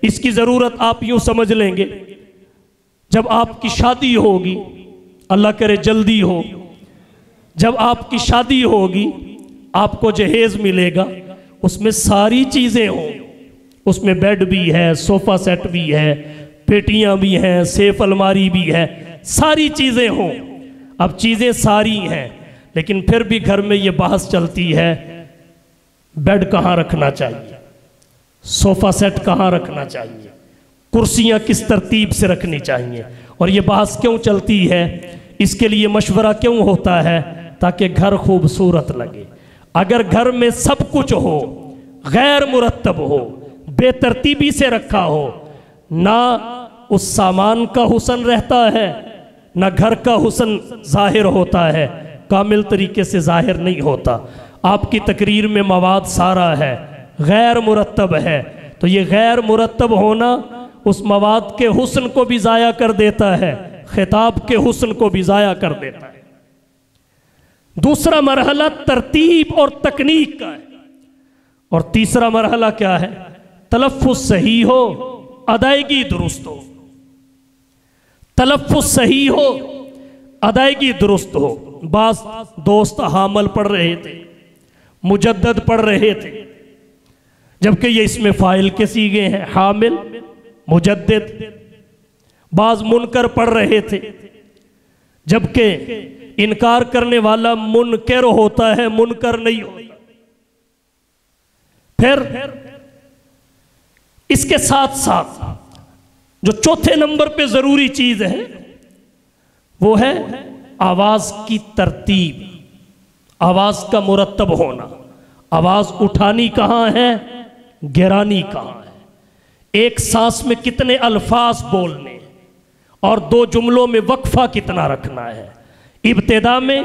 इसकी ज़रूरत आप यूँ समझ लेंगे, जब आपकी शादी होगी, अल्लाह करे जल्दी हो, जब आपकी शादी होगी आपको जहेज़ मिलेगा, उसमें सारी चीज़ें हों, उसमें बेड भी है, सोफ़ा सेट भी है, पेटियां भी हैं, सेफ अलमारी भी है, सारी चीज़ें हों। अब चीज़ें सारी हैं, लेकिन फिर भी घर में ये बहस चलती है, बेड कहाँ रखना चाहिए, सोफ़ा सेट कहाँ रखना चाहिए, कुर्सियाँ किस तरतीब से रखनी चाहिए। और ये बहस क्यों चलती है, इसके लिए मशवरा क्यों होता है, ताकि घर खूबसूरत लगे। अगर घर में सब कुछ हो, गैर मुरत्तब हो, बेतरतीबी से रखा हो, ना उस सामान का हुसन रहता है, ना घर का हुसन जाहिर होता है, कामिल तरीके से जाहिर नहीं होता। आपकी तकरीर में मवाद सारा है, गैर मुरत्तब है, तो ये गैर मुरत्तब होना उस मवाद के हुस्न को भी ज़ाया कर देता है, खिताब के हुस्न को भी ज़ाया कर देता है। दूसरा मरहला तरतीब और तकनीक का है। और तीसरा मरहला क्या है, तलफ़्फ़ुज़ सही हो, अदायगी दुरुस्त हो। तलफ़्फ़ुज़ सही हो, अदायगी दुरुस्त हो। बास दोस्त हामल पढ़ रहे थे, मुजद्दद पढ़ रहे थे, जबकि ये इसमें फ़ाइल के सीगे हैं, हामिल मुजद्दिद। बाज मुनकर पढ़ रहे थे, जबकि इनकार करने वाला मुनकर होता है, मुनकर नहीं होता। फिर इसके साथ साथ जो चौथे नंबर पे जरूरी चीज है वो है आवाज की तरतीब, आवाज का मुरत्तब होना। आवाज उठानी कहाँ है, गिरानी कहाँ है, एक सांस में कितने अल्फाज बोलने और दो जुमलों में वक्फा कितना रखना है, इब्तिदा में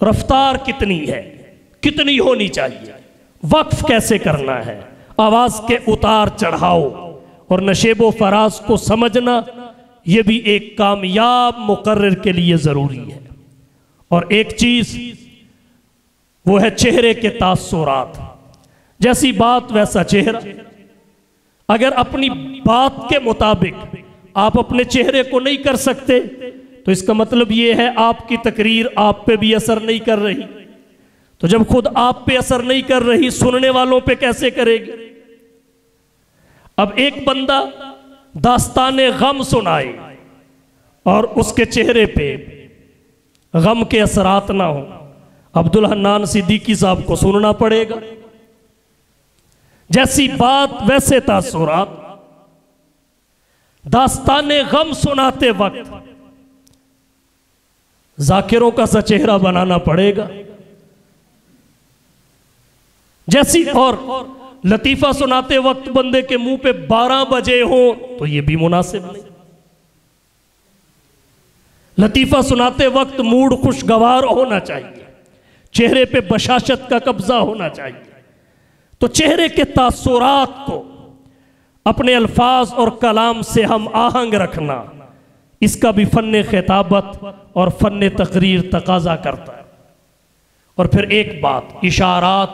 रफ्तार कितनी है, कितनी होनी चाहिए, वक्फ कैसे करना है, आवाज के उतार चढ़ाव और नशेबो फराज को समझना, यह भी एक कामयाब मुकर्रिर के लिए जरूरी है। और एक चीज वो है चेहरे के तासुरात। जैसी बात वैसा चेहरा। अगर अपनी बात के मुताबिक आप अपने चेहरे को नहीं कर सकते तो इसका मतलब ये है आपकी तकरीर आप पे भी असर नहीं कर रही। तो जब खुद आप पे असर नहीं कर रही, सुनने वालों पे कैसे करेगी। अब एक बंदा दास्ताने गम सुनाए और उसके चेहरे पे गम के असरात ना हो, अब्दुल हन्नान सिद्दीकी साहब को सुनना पड़ेगा। जैसी बात वैसे तासुरात। दास्ताने गम सुनाते वक्त जाकिरों का सा चेहरा बनाना पड़ेगा। जैसी और लतीफा सुनाते वक्त बंदे के मुंह पे 12 बजे हो तो यह भी मुनासिब नहीं। लतीफा सुनाते वक्त मूड खुशगवार होना चाहिए, चेहरे पे बशाशत का कब्जा होना चाहिए। तो चेहरे के तासुरात को अपने अल्फाज और कलाम से हम आहंग रखना, इसका भी फ़न खिताबत और फ़न तकरीर तकाजा करता है। और फिर एक बात, इशारात,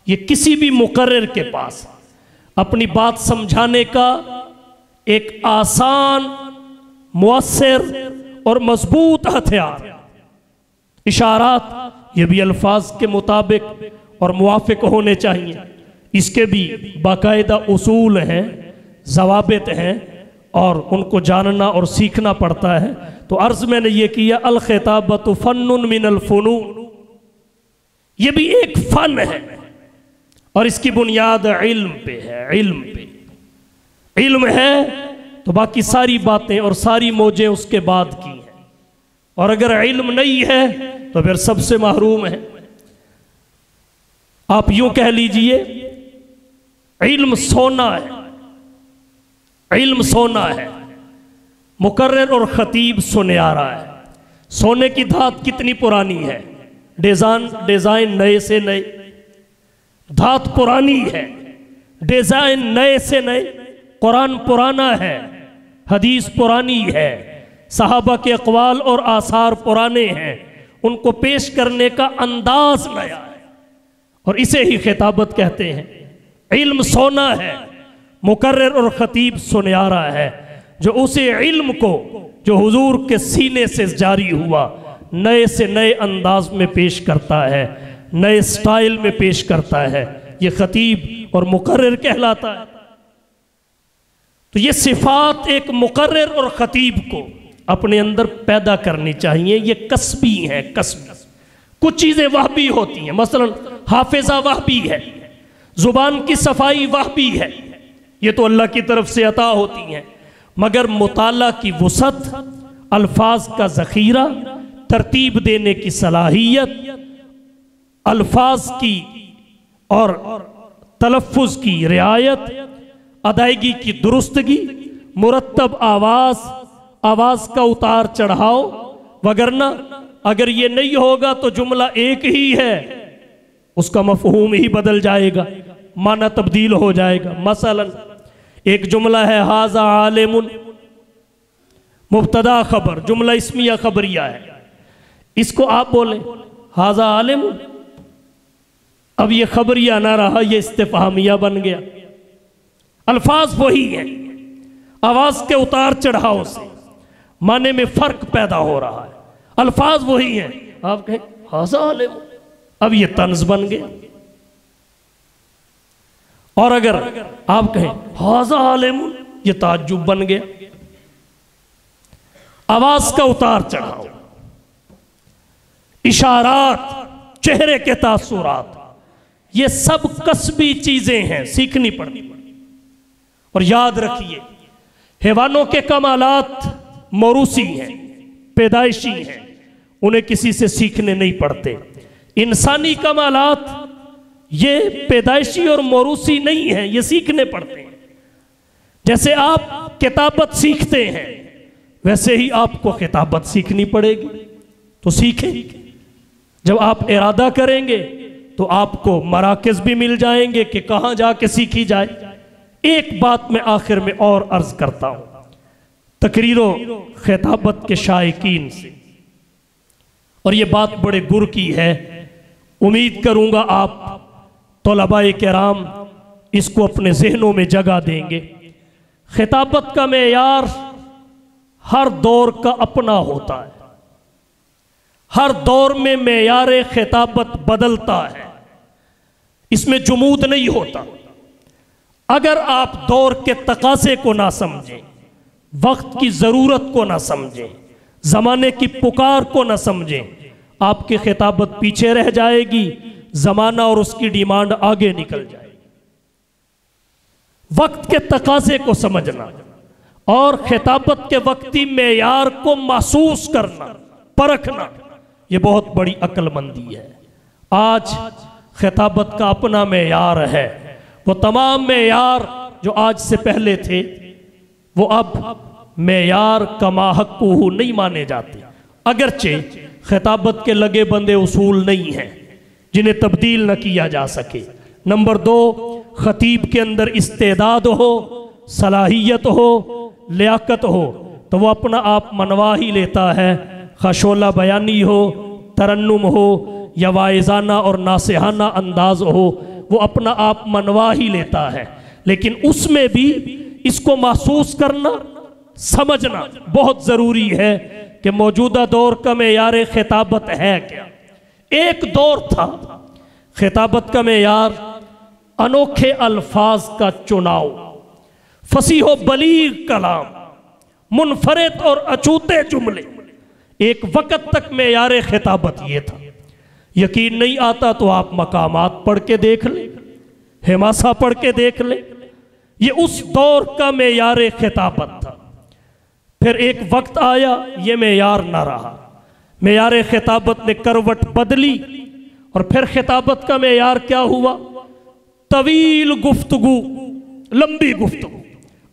ये किसी भी मुकर्रिर के पास अपनी बात समझाने का एक आसान, मुअस्सिर और मजबूत हथियार। इशारात ये भी अल्फाज के मुताबिक और मुवाफिक होने चाहिए। इसके भी बाकायदा उसूल हैं, ज़वाबित हैं और उनको जानना और सीखना पड़ता है। तो अर्ज़ मैंने ये किया, अल खिताबतु फ़न्नुन मिनल फ़ुनून, ये भी एक फ़न है और इसकी बुनियाद इल्म पे है। इल्म पे इल्म है तो बाकी सारी बातें और सारी मौजें उसके बाद की हैं, और अगर इल्म नहीं है तो फिर सबसे महरूम है। आप यूं कह लीजिए, इल्म सोना है, इल्म सोना है। मुकर्रिर और खतीब सुनियारा है। सोने की धात कितनी पुरानी है, डिजाइन नए से नए, धात पुरानी है, डिजाइन नए से नए। कुरान पुराना है, हदीस पुरानी है, सहाबा के अक़वाल और आसार पुराने हैं, उनको पेश करने का अंदाज नया है, और इसे ही खिताबत कहते हैं। इल्म सोना है, मुकर्रिर और खतीब सुनियारा है, जो उसे इल्म को जो हुजूर के सीने से जारी हुआ नए से नए अंदाज में पेश करता है, नए स्टाइल में पेश करता है, ये खतीब और मुकर्रिर कहलाता है। तो ये सिफात एक मुकर्रिर और खतीब को अपने अंदर पैदा करनी चाहिए। ये कसबी हैं, कसबी। कुछ चीज़ें वहबी होती हैं, मसलन हाफिजा वहबी है, ज़ुबान की सफाई वहबी है, ये तो अल्लाह की तरफ से अता होती हैं। मगर मुताला की वुसअत, अल्फाज का ज़ख़ीरा, तरतीब देने की सलाहियत, अल्फाज की और तलफ़्फ़ुज़ की रियायत, अदायगी की दुरुस्तगी, मुरत्तब आवाज़ का उतार चढ़ाव, वगरना अगर ये नहीं होगा तो जुमला एक ही है, उसका मफ़हूम ही बदल जाएगा, माना तब्दील हो जाएगा। मसलन एक जुमला है हाज़ा आलिमुन, मुब्तदा खबर, जुमला इस्मिया खबरिया है, इसको आप बोले हाज़ा आलिमुन, अब ये खबरिया ना रहा, ये इस्तिफ़हामिया बन गया। अल्फाज वही है, आवाज़ के उतार चढ़ाव से माने में फ़र्क पैदा हो रहा है। अल्फाज वही हैं, आप कहें हाज़ा आलिमुन, अब ये तंज़ बन गया। और अगर आप कहें हाज़ा आलिमुन, ये ताज्जुब बन गया। आवाज़ का उतार चढ़ाव, इशारात, चेहरे के तासुरात, ये सब कसबी चीज़ें हैं, सीखनी पड़ती। और याद रखिए, हैवानों के कमालात मौरूसी हैं, पैदाइशी हैं, उन्हें किसी से सीखने नहीं पड़ते। इंसानी कमालात ये पैदाइशी और मौरूसी नहीं है, ये सीखने पड़ते हैं। जैसे आप किताबत सीखते हैं, वैसे ही आपको किताबत सीखनी पड़ेगी। तो सीखें, जब आप इरादा करेंगे तो आपको मराकज़ भी मिल जाएंगे कि कहाँ जाके सीखी जाए। एक बात मैं आखिर में और अर्ज करता हूँ तकरीरों खिताबत के शायकीन से, और ये बात बड़े गुर की है। उम्मीद करूँगा आप तलबाए किराम इसको अपने जहनों में जगह देंगे। खिताबत का मेयार हर दौर का अपना होता है, हर दौर में मेयार खिताबत बदलता है, इसमें जुमूद नहीं होता। अगर आप दौर के तकाज़े को ना समझें, वक्त की ज़रूरत को ना समझें, ज़माने की पुकार को ना समझें, आपकी खिताबत पीछे रह जाएगी, ज़माना और उसकी डिमांड आगे निकल जाएगी। वक्त के तकाज़े को समझना और खिताबत के वक्ती मेयार को महसूस करना, परखना, ये बहुत बड़ी अक्लमंदी है। आज खिताबत का अपना मेयार है। वो तमाम मेयार जो आज से पहले थे वो अब मेयार कमाहक्कू नहीं माने जाते, अगरचे खिताबत के लगे बंदे उसूल नहीं हैं जिन्हें तब्दील न किया जा सके। नंबर 2, खतीब के अंदर इस्तेदाद हो, सलाहियत हो, लियाकत हो, तो वो अपना आप मनवा ही लेता है, खशोला बयानी हो, तरन्नुम हो या वाइजाना और नासिहाना अंदाज हो, वो अपना आप मनवा ही लेता है। लेकिन उसमें भी इसको महसूस करना, समझना बहुत ज़रूरी है कि मौजूदा दौर का मेयार खिताबत है क्या। एक दौर था खिताबत का मेयार अनोखे अल्फाज का चुनाव, फसीहो बलीग कलाम, मुनफरिद और अछूते जुमले। एक वक़्त तक मेयार खिताबत ये था। यकीन नहीं आता तो आप मकामात पढ़ के देख लें, हिमासा पढ़ के देख लें। ये उस दौर का मेयार खिताबत था। फिर एक वक्त आया ये मेयार ना रहा, मेयार खिताबत ने करवट बदली और फिर खिताबत का मेयार क्या हुआ? तवील गुफ्तगू, लंबी गुफ्तगू।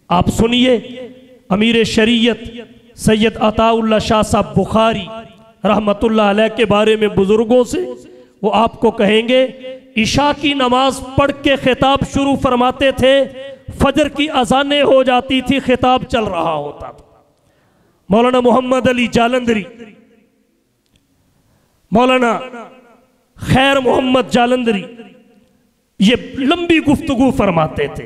आप सुनिए अमीर शरीयत सैयद अताउल्लाह शाह साहब बुखारी रहमतुल्लाह अलैह के बारे में बुजुर्गों से, वो आपको कहेंगे इशा की नमाज पढ़ के खिताब शुरू फरमाते थे, फजर की अजानें हो जाती थी, खिताब चल रहा होता था। मौलाना मोहम्मद अली जालंधरी, मौलाना खैर मोहम्मद जालंधरी ये लंबी गुफ्तगू फरमाते थे।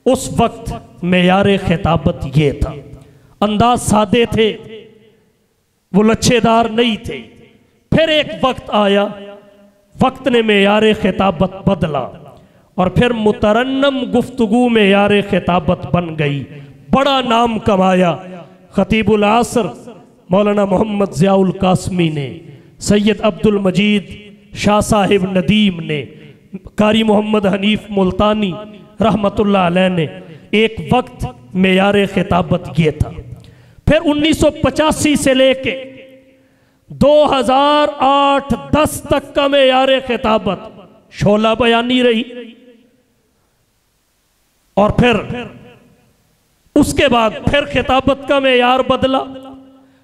उस वक्त मेयार खिताबत ये था। अंदाज सादे थे, वो लच्छेदार नहीं थे। फिर एक वक्त आया, वक्त ने मेयार खिताबत बदला और फिर मुतरन्नम गुफ्तगू मेयार खिताबत बन गई। बड़ा नाम कमाया खतीबुल आसर मौलाना मोहम्मद ज़ियाउल कासमी ने, सैयद अब्दुल मजीद शाह साहिब नदीम ने, कारी मोहम्मद हनीफ मुल्तानी रहमतुल्लाह अलैह ने। एक वक्त मेयार खिताबत ये था। फिर 1985 से लेके 2008-10 तक का मेयार खिताबत शोला बयानी रही और फिर उसके बाद फिर खिताबत का मेयार बदला।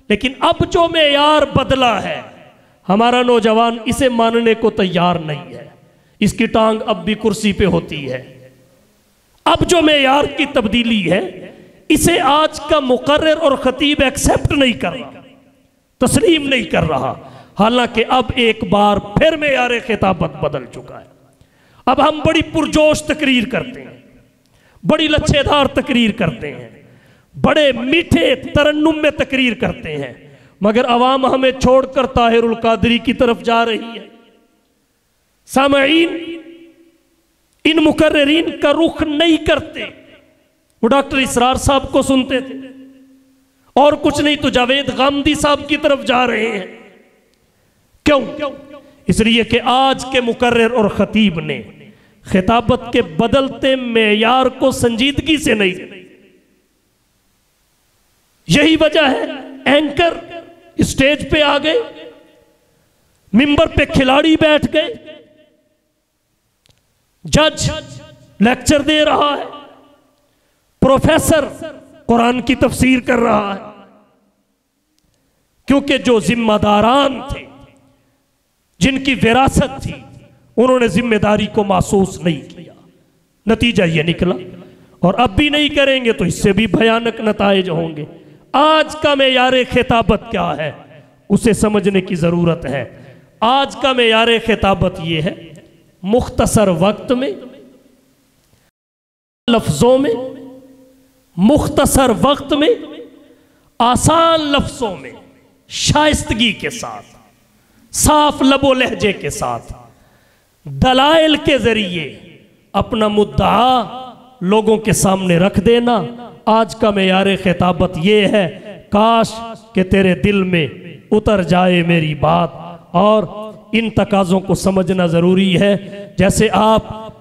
लेकिन अब जो मेयार बदला है, हमारा नौजवान इसे मानने को तैयार नहीं है। इसकी टांग अब भी कुर्सी पे होती है। अब जो मेयार की तब्दीली है, इसे आज का मुकर्रर और खतीब एक्सेप्ट नहीं कर रहा, तस्लीम नहीं कर रहा। हालांकि अब एक बार फिर मेयार खिताबत बदल चुका है। अब हम बड़ी पुरजोश तकरीर करते हैं, बड़ी लच्छेदार तकरीर करते हैं, बड़े मीठे तरन्नुम में तकरीर करते हैं, मगर अवाम हमें छोड़कर ताहिरुल कादरी की तरफ जा रही है। सामईन इन मुकर्रिरीन का रुख नहीं करते। वो डॉक्टर इसरार साहब को सुनते थे और कुछ नहीं तो जावेद गामदी साहब की तरफ जा रहे हैं। क्यों? इसलिए कि आज के मुकर्रिर और खतीब ने खिताबत के बदलते मेयार को संजीदगी से नहीं। यही वजह है एंकर स्टेज पे आ गए, मिंबर पे खिलाड़ी बैठ गए, जज लेक्चर दे रहा है, प्रोफेसर कुरान की तफसीर कर रहा है। क्योंकि जो जिम्मेदारान थे, जिनकी विरासत थी, उन्होंने जिम्मेदारी को महसूस नहीं किया। नतीजा यह निकला और अब भी नहीं करेंगे तो इससे भी भयानक नताइज होंगे। आज का मेयार खिताबत क्या है उसे समझने की जरूरत है। आज का मेयार खिताबत यह है, मुख्तसर वक्त में, लफ्जों में, मुख्तसर वक्त में, आसान लफ्जों में, शाइस्तगी के साथ, साफ लबो लहजे के साथ, दलाइल के जरिए अपना मुद्दा लोगों के सामने रख देना। आज का मेयार खिताबत ये है, काश कि तेरे दिल में उतर जाए मेरी बात। और इन तकाज़ों को समझना ज़रूरी है। जैसे आप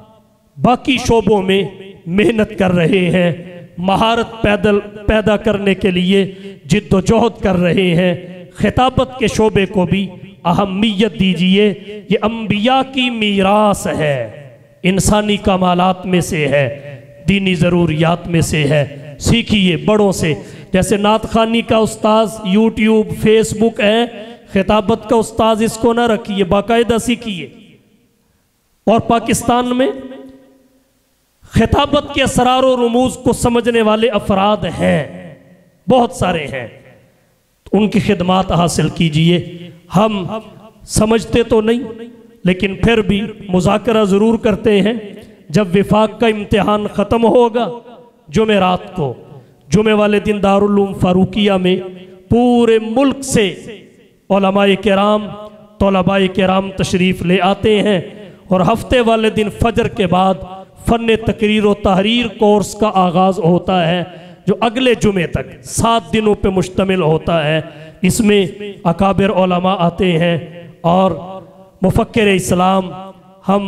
बाकी शोबों में मेहनत कर रहे हैं, महारत पैदा करने के लिए जिद्दोजहद कर रहे हैं, खिताबत के शोबे को भी अहमियत दीजिए। ये अंबिया की मीरास है, इंसानी कमालात में से है, दीनी ज़रूरियात में से है। सीखिए बड़ों से। जैसे नात खानी का उस्ताज यूट्यूब फेसबुक है, खिताबत का उस्ताज इसको ना रखिए, बाकायदा सीखिए। और पाकिस्तान में खिताबत के असरार और रुमूज को समझने वाले अफराद हैं, बहुत सारे हैं, तो उनकी खिदमात हासिल कीजिए। हम समझते तो नहीं लेकिन फिर भी मुज़ाकरा ज़रूर करते हैं। जब विफाक का इम्तिहान ख़त्म होगा जुमेरात को, जुमे वाले दिन दारुल उलूम फारूकिया में पूरे मुल्क से उलमाए किराम, तलबाए किराम तशरीफ़ ले आते हैं और हफ्ते वाले दिन फजर के बाद फ़न तकरीर व तहरीर कोर्स का आगाज़ होता है, जो अगले जुमे तक 7 दिनों पे मुश्तमिल होता है। इसमें अकाबिर उलमा आते हैं और मुफक्किर इस्लाम, हम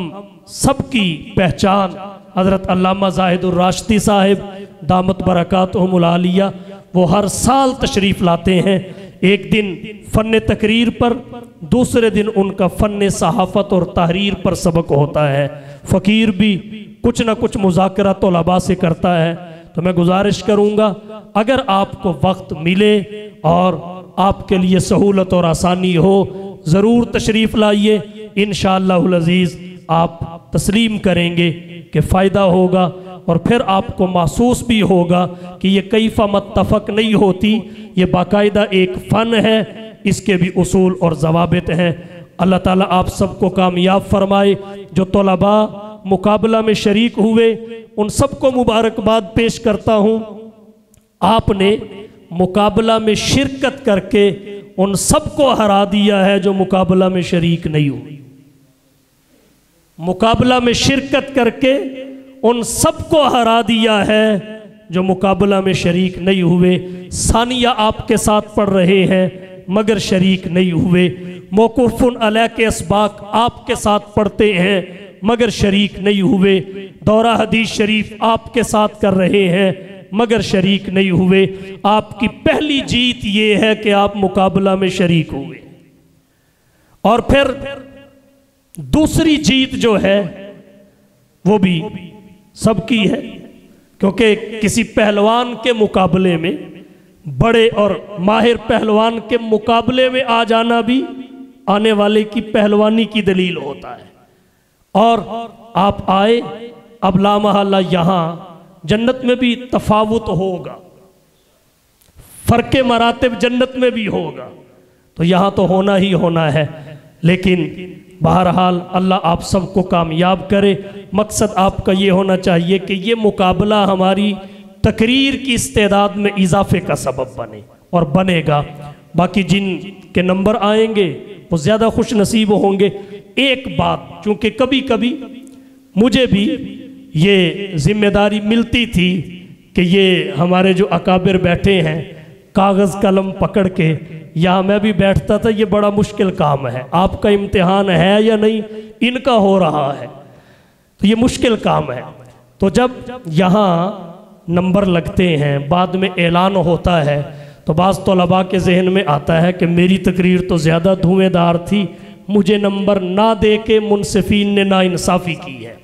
सबकी पहचान हज़रत अल्लामा ज़ाहिदुर राशिदी साहिब दामत बरकातुहुमुल आलिया, वो हर साल तशरीफ़ लाते हैं। एक दिन फ़न तकरीर पर, दूसरे दिन उनका फ़न सहाफ़त और तहरीर पर सबक होता है। फ़कीर भी कुछ ना कुछ मुज़ाकरा तलबा से करता है। तो मैं गुजारिश करूँगा, अगर आपको वक्त मिले और आपके लिए सहूलत और आसानी हो, ज़रूर तशरीफ़ लाइए। इंशाअल्लाहुल अज़ीज़ आप तस्लीम करेंगे कि फ़ायदा होगा और फिर आपको महसूस भी होगा कि ये कैफ़ा मुत्तफ़क़ नहीं होती, ये बाकायदा एक फ़न है, इसके भी उसूल और ज़वाबित हैं। अल्लाह ताला आप सबको कामयाब फरमाए। जो तलबा मुकाबला में शरीक हुए उन सबको मुबारकबाद पेश करता हूँ। आपने मुकाबला में शिरकत करके उन सबको हरा दिया है जो मुकाबला में शरीक नहीं हुए। मुकाबला में शिरकत करके उन सबको हरा दिया है जो मुकाबला में शरीक नहीं हुए। सानिया आपके साथ पढ़ रहे हैं मगर शरीक नहीं हुए। मौकूफ़ुन अलैह के असबाक आपके साथ पढ़ते हैं मगर शरीक नहीं हुए। दौरा हदीस शरीफ आपके साथ कर रहे हैं मगर शरीक नहीं हुए। आपकी पहली जीत ये है कि आप मुकाबला में शरीक हुए, और फिर दूसरी जीत जो है वो भी सबकी है, क्योंकि किसी पहलवान के मुकाबले में, बड़े और माहिर पहलवान के मुकाबले में आ जाना भी आने वाले की पहलवानी की दलील होता है। और आप आए, अब लामहल्ला यहाँ जन्नत में भी तफावुत होगा, फ़र्क़े मरातिब जन्नत में भी होगा, तो यहाँ तो होना ही होना है। लेकिन बहरहाल अल्लाह आप सबको कामयाब करे। मकसद आपका ये होना चाहिए कि ये मुकाबला हमारी तकरीर की इस्तेदाद में इजाफे का सबब बने, और बनेगा। बाकी जिन के नंबर आएंगे वो ज़्यादा खुश नसीब होंगे। एक बात, चूँकि कभी कभी मुझे भी ये जिम्मेदारी मिलती थी कि ये हमारे जो अकाबिर बैठे हैं कागज़ कलम पकड़ के, यहाँ मैं भी बैठता था, ये बड़ा मुश्किल काम है। आपका इम्तिहान है या नहीं, इनका हो रहा है, तो ये मुश्किल काम है। तो जब यहाँ नंबर लगते हैं, बाद में ऐलान होता है, तो बाज़ तलबा के जहन में आता है कि मेरी तकरीर तो ज़्यादा धुएंधार थी, मुझे नंबर ना दे के मुनसिफीन ने नाइंसाफ़ी की है।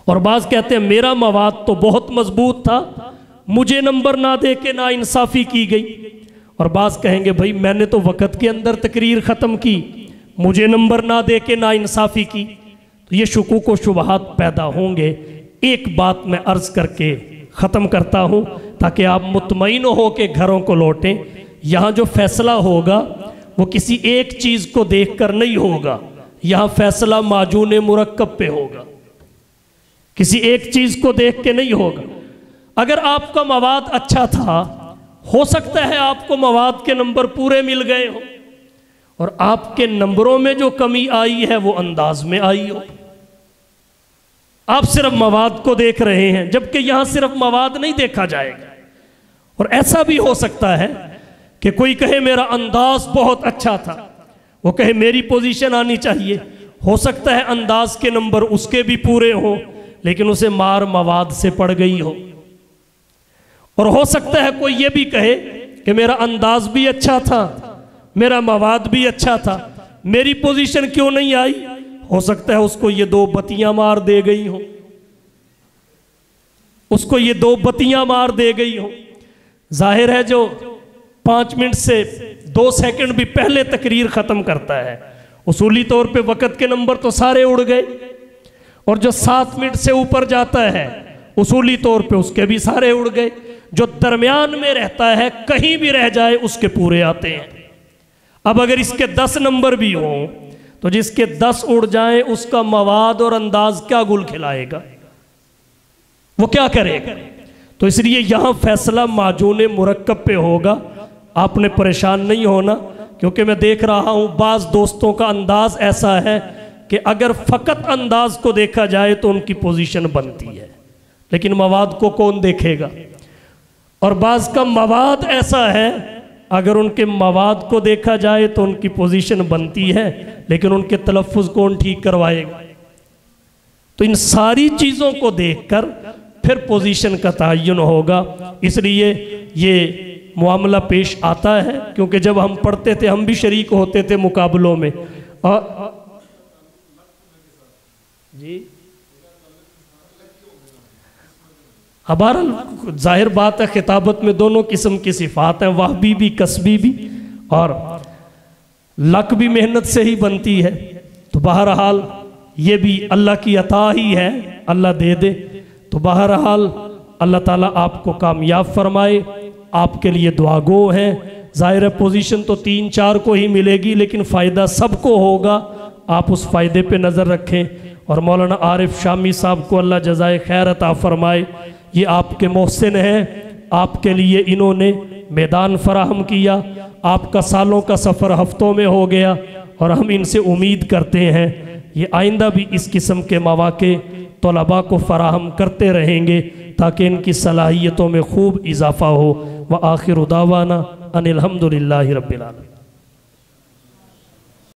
और बाज़ कहते हैं मेरा मवाद तो बहुत मजबूत था, मुझे नंबर ना दे के नाइंसाफ़ी की गई। और बाज़ कहेंगे भाई मैंने तो वक़्त के अंदर तकरीर ख़त्म की, मुझे नंबर ना दे के नाइंसाफ़ी की। तो ये शुकूक व शुबहात पैदा होंगे। एक बात मैं अर्ज़ करके ख़त्म करता हूँ ताकि आप मुतमईन हो के घरों को लौटें। यहाँ जो फ़ैसला होगा वो किसी एक चीज़ को देख कर नहीं होगा, यहाँ फ़ैसला माजून मुरक्कब पे होगा, किसी एक चीज़ को देख के नहीं होगा। अगर आपका मवाद अच्छा था, हो सकता है आपको मवाद के नंबर पूरे मिल गए हो, और आपके नंबरों में जो कमी आई है वो अंदाज में आई हो। आप सिर्फ मवाद को देख रहे हैं, जबकि यहाँ सिर्फ मवाद नहीं देखा जाएगा। और ऐसा भी हो सकता है कि कोई कहे मेरा अंदाज बहुत अच्छा था, वो कहे मेरी पोजीशन आनी चाहिए। हो सकता है अंदाज के नंबर उसके भी पूरे हों, लेकिन उसे मार मवाद से पड़ गई हो। और हो सकता है कोई ये भी कहे कि मेरा अंदाज भी अच्छा था, मेरा मवाद भी अच्छा था, मेरी पोजीशन क्यों नहीं आई। हो सकता है उसको ये 2 बत्तियां मार दे गई हो, उसको ये 2 बत्तियां मार दे गई हो। जाहिर है जो 5 मिनट से 2 सेकंड भी पहले तकरीर ख़त्म करता है, उसूली तौर पे वक़्त के नंबर तो सारे उड़ गए, और जो 7 मिनट से ऊपर जाता है उसूली तौर पे उसके भी सारे उड़ गए। जो दरमियान में रहता है कहीं भी रह जाए उसके पूरे आते हैं। अब अगर इसके 10 नंबर भी हों तो जिसके 10 उड़ जाएं उसका मवाद और अंदाज क्या गुल खिलाएगा, वो क्या करेगा। तो इसलिए यहां फैसला माजून मुरक्कब पे होगा। आपने परेशान नहीं होना, क्योंकि मैं देख रहा हूं बाज़ दोस्तों का अंदाज ऐसा है कि अगर फ़कत अंदाज को देखा जाए तो उनकी पोजीशन बनती है, लेकिन मवाद को कौन देखेगा। और बाज़ का मवाद ऐसा है अगर उनके मवाद को देखा जाए तो उनकी पोजीशन बनती है, लेकिन उनके तलफ़ुज़ कौन ठीक करवाएगा। तो इन सारी चीज़ों को देखकर फिर पोजीशन का तयन होगा। इसलिए ये मामला पेश आता है, क्योंकि जब हम पढ़ते थे हम भी शरीक होते थे मुकाबलों में। जी हमारा जाहिर बात है खिताबत में दोनों किस्म की सिफात हैं, वाहबी भी कसबी भी, और लक भी मेहनत से ही बनती है। तो बहरहाल ये भी अल्लाह की अता ही है, अल्लाह दे दे। तो बहरहाल अल्लाह ताला आपको कामयाब फरमाए, आपके लिए दुआगो है। ज़ाहिर है पोजीशन तो 3-4 को ही मिलेगी, लेकिन फ़ायदा सबको होगा। आप उस फ़ायदे पे नज़र रखें। और मौलाना आरिफ शामी साहब को अल्लाह जज़ाए खैर अता फरमाए। ये आपके मोहसिन हैं, आपके लिए इन्होंने मैदान फराहम किया। आपका सालों का सफ़र हफ्तों में हो गया, और हम इनसे उम्मीद करते हैं ये आइंदा भी इस किस्म के मौक़े तलबा को फराहम करते रहेंगे, ताकि इनकी सलाहियतों में खूब इजाफ़ा हो। व आखिर दावाना अनिल हम्दुलिल्लाहि रब्बिल आलमीन।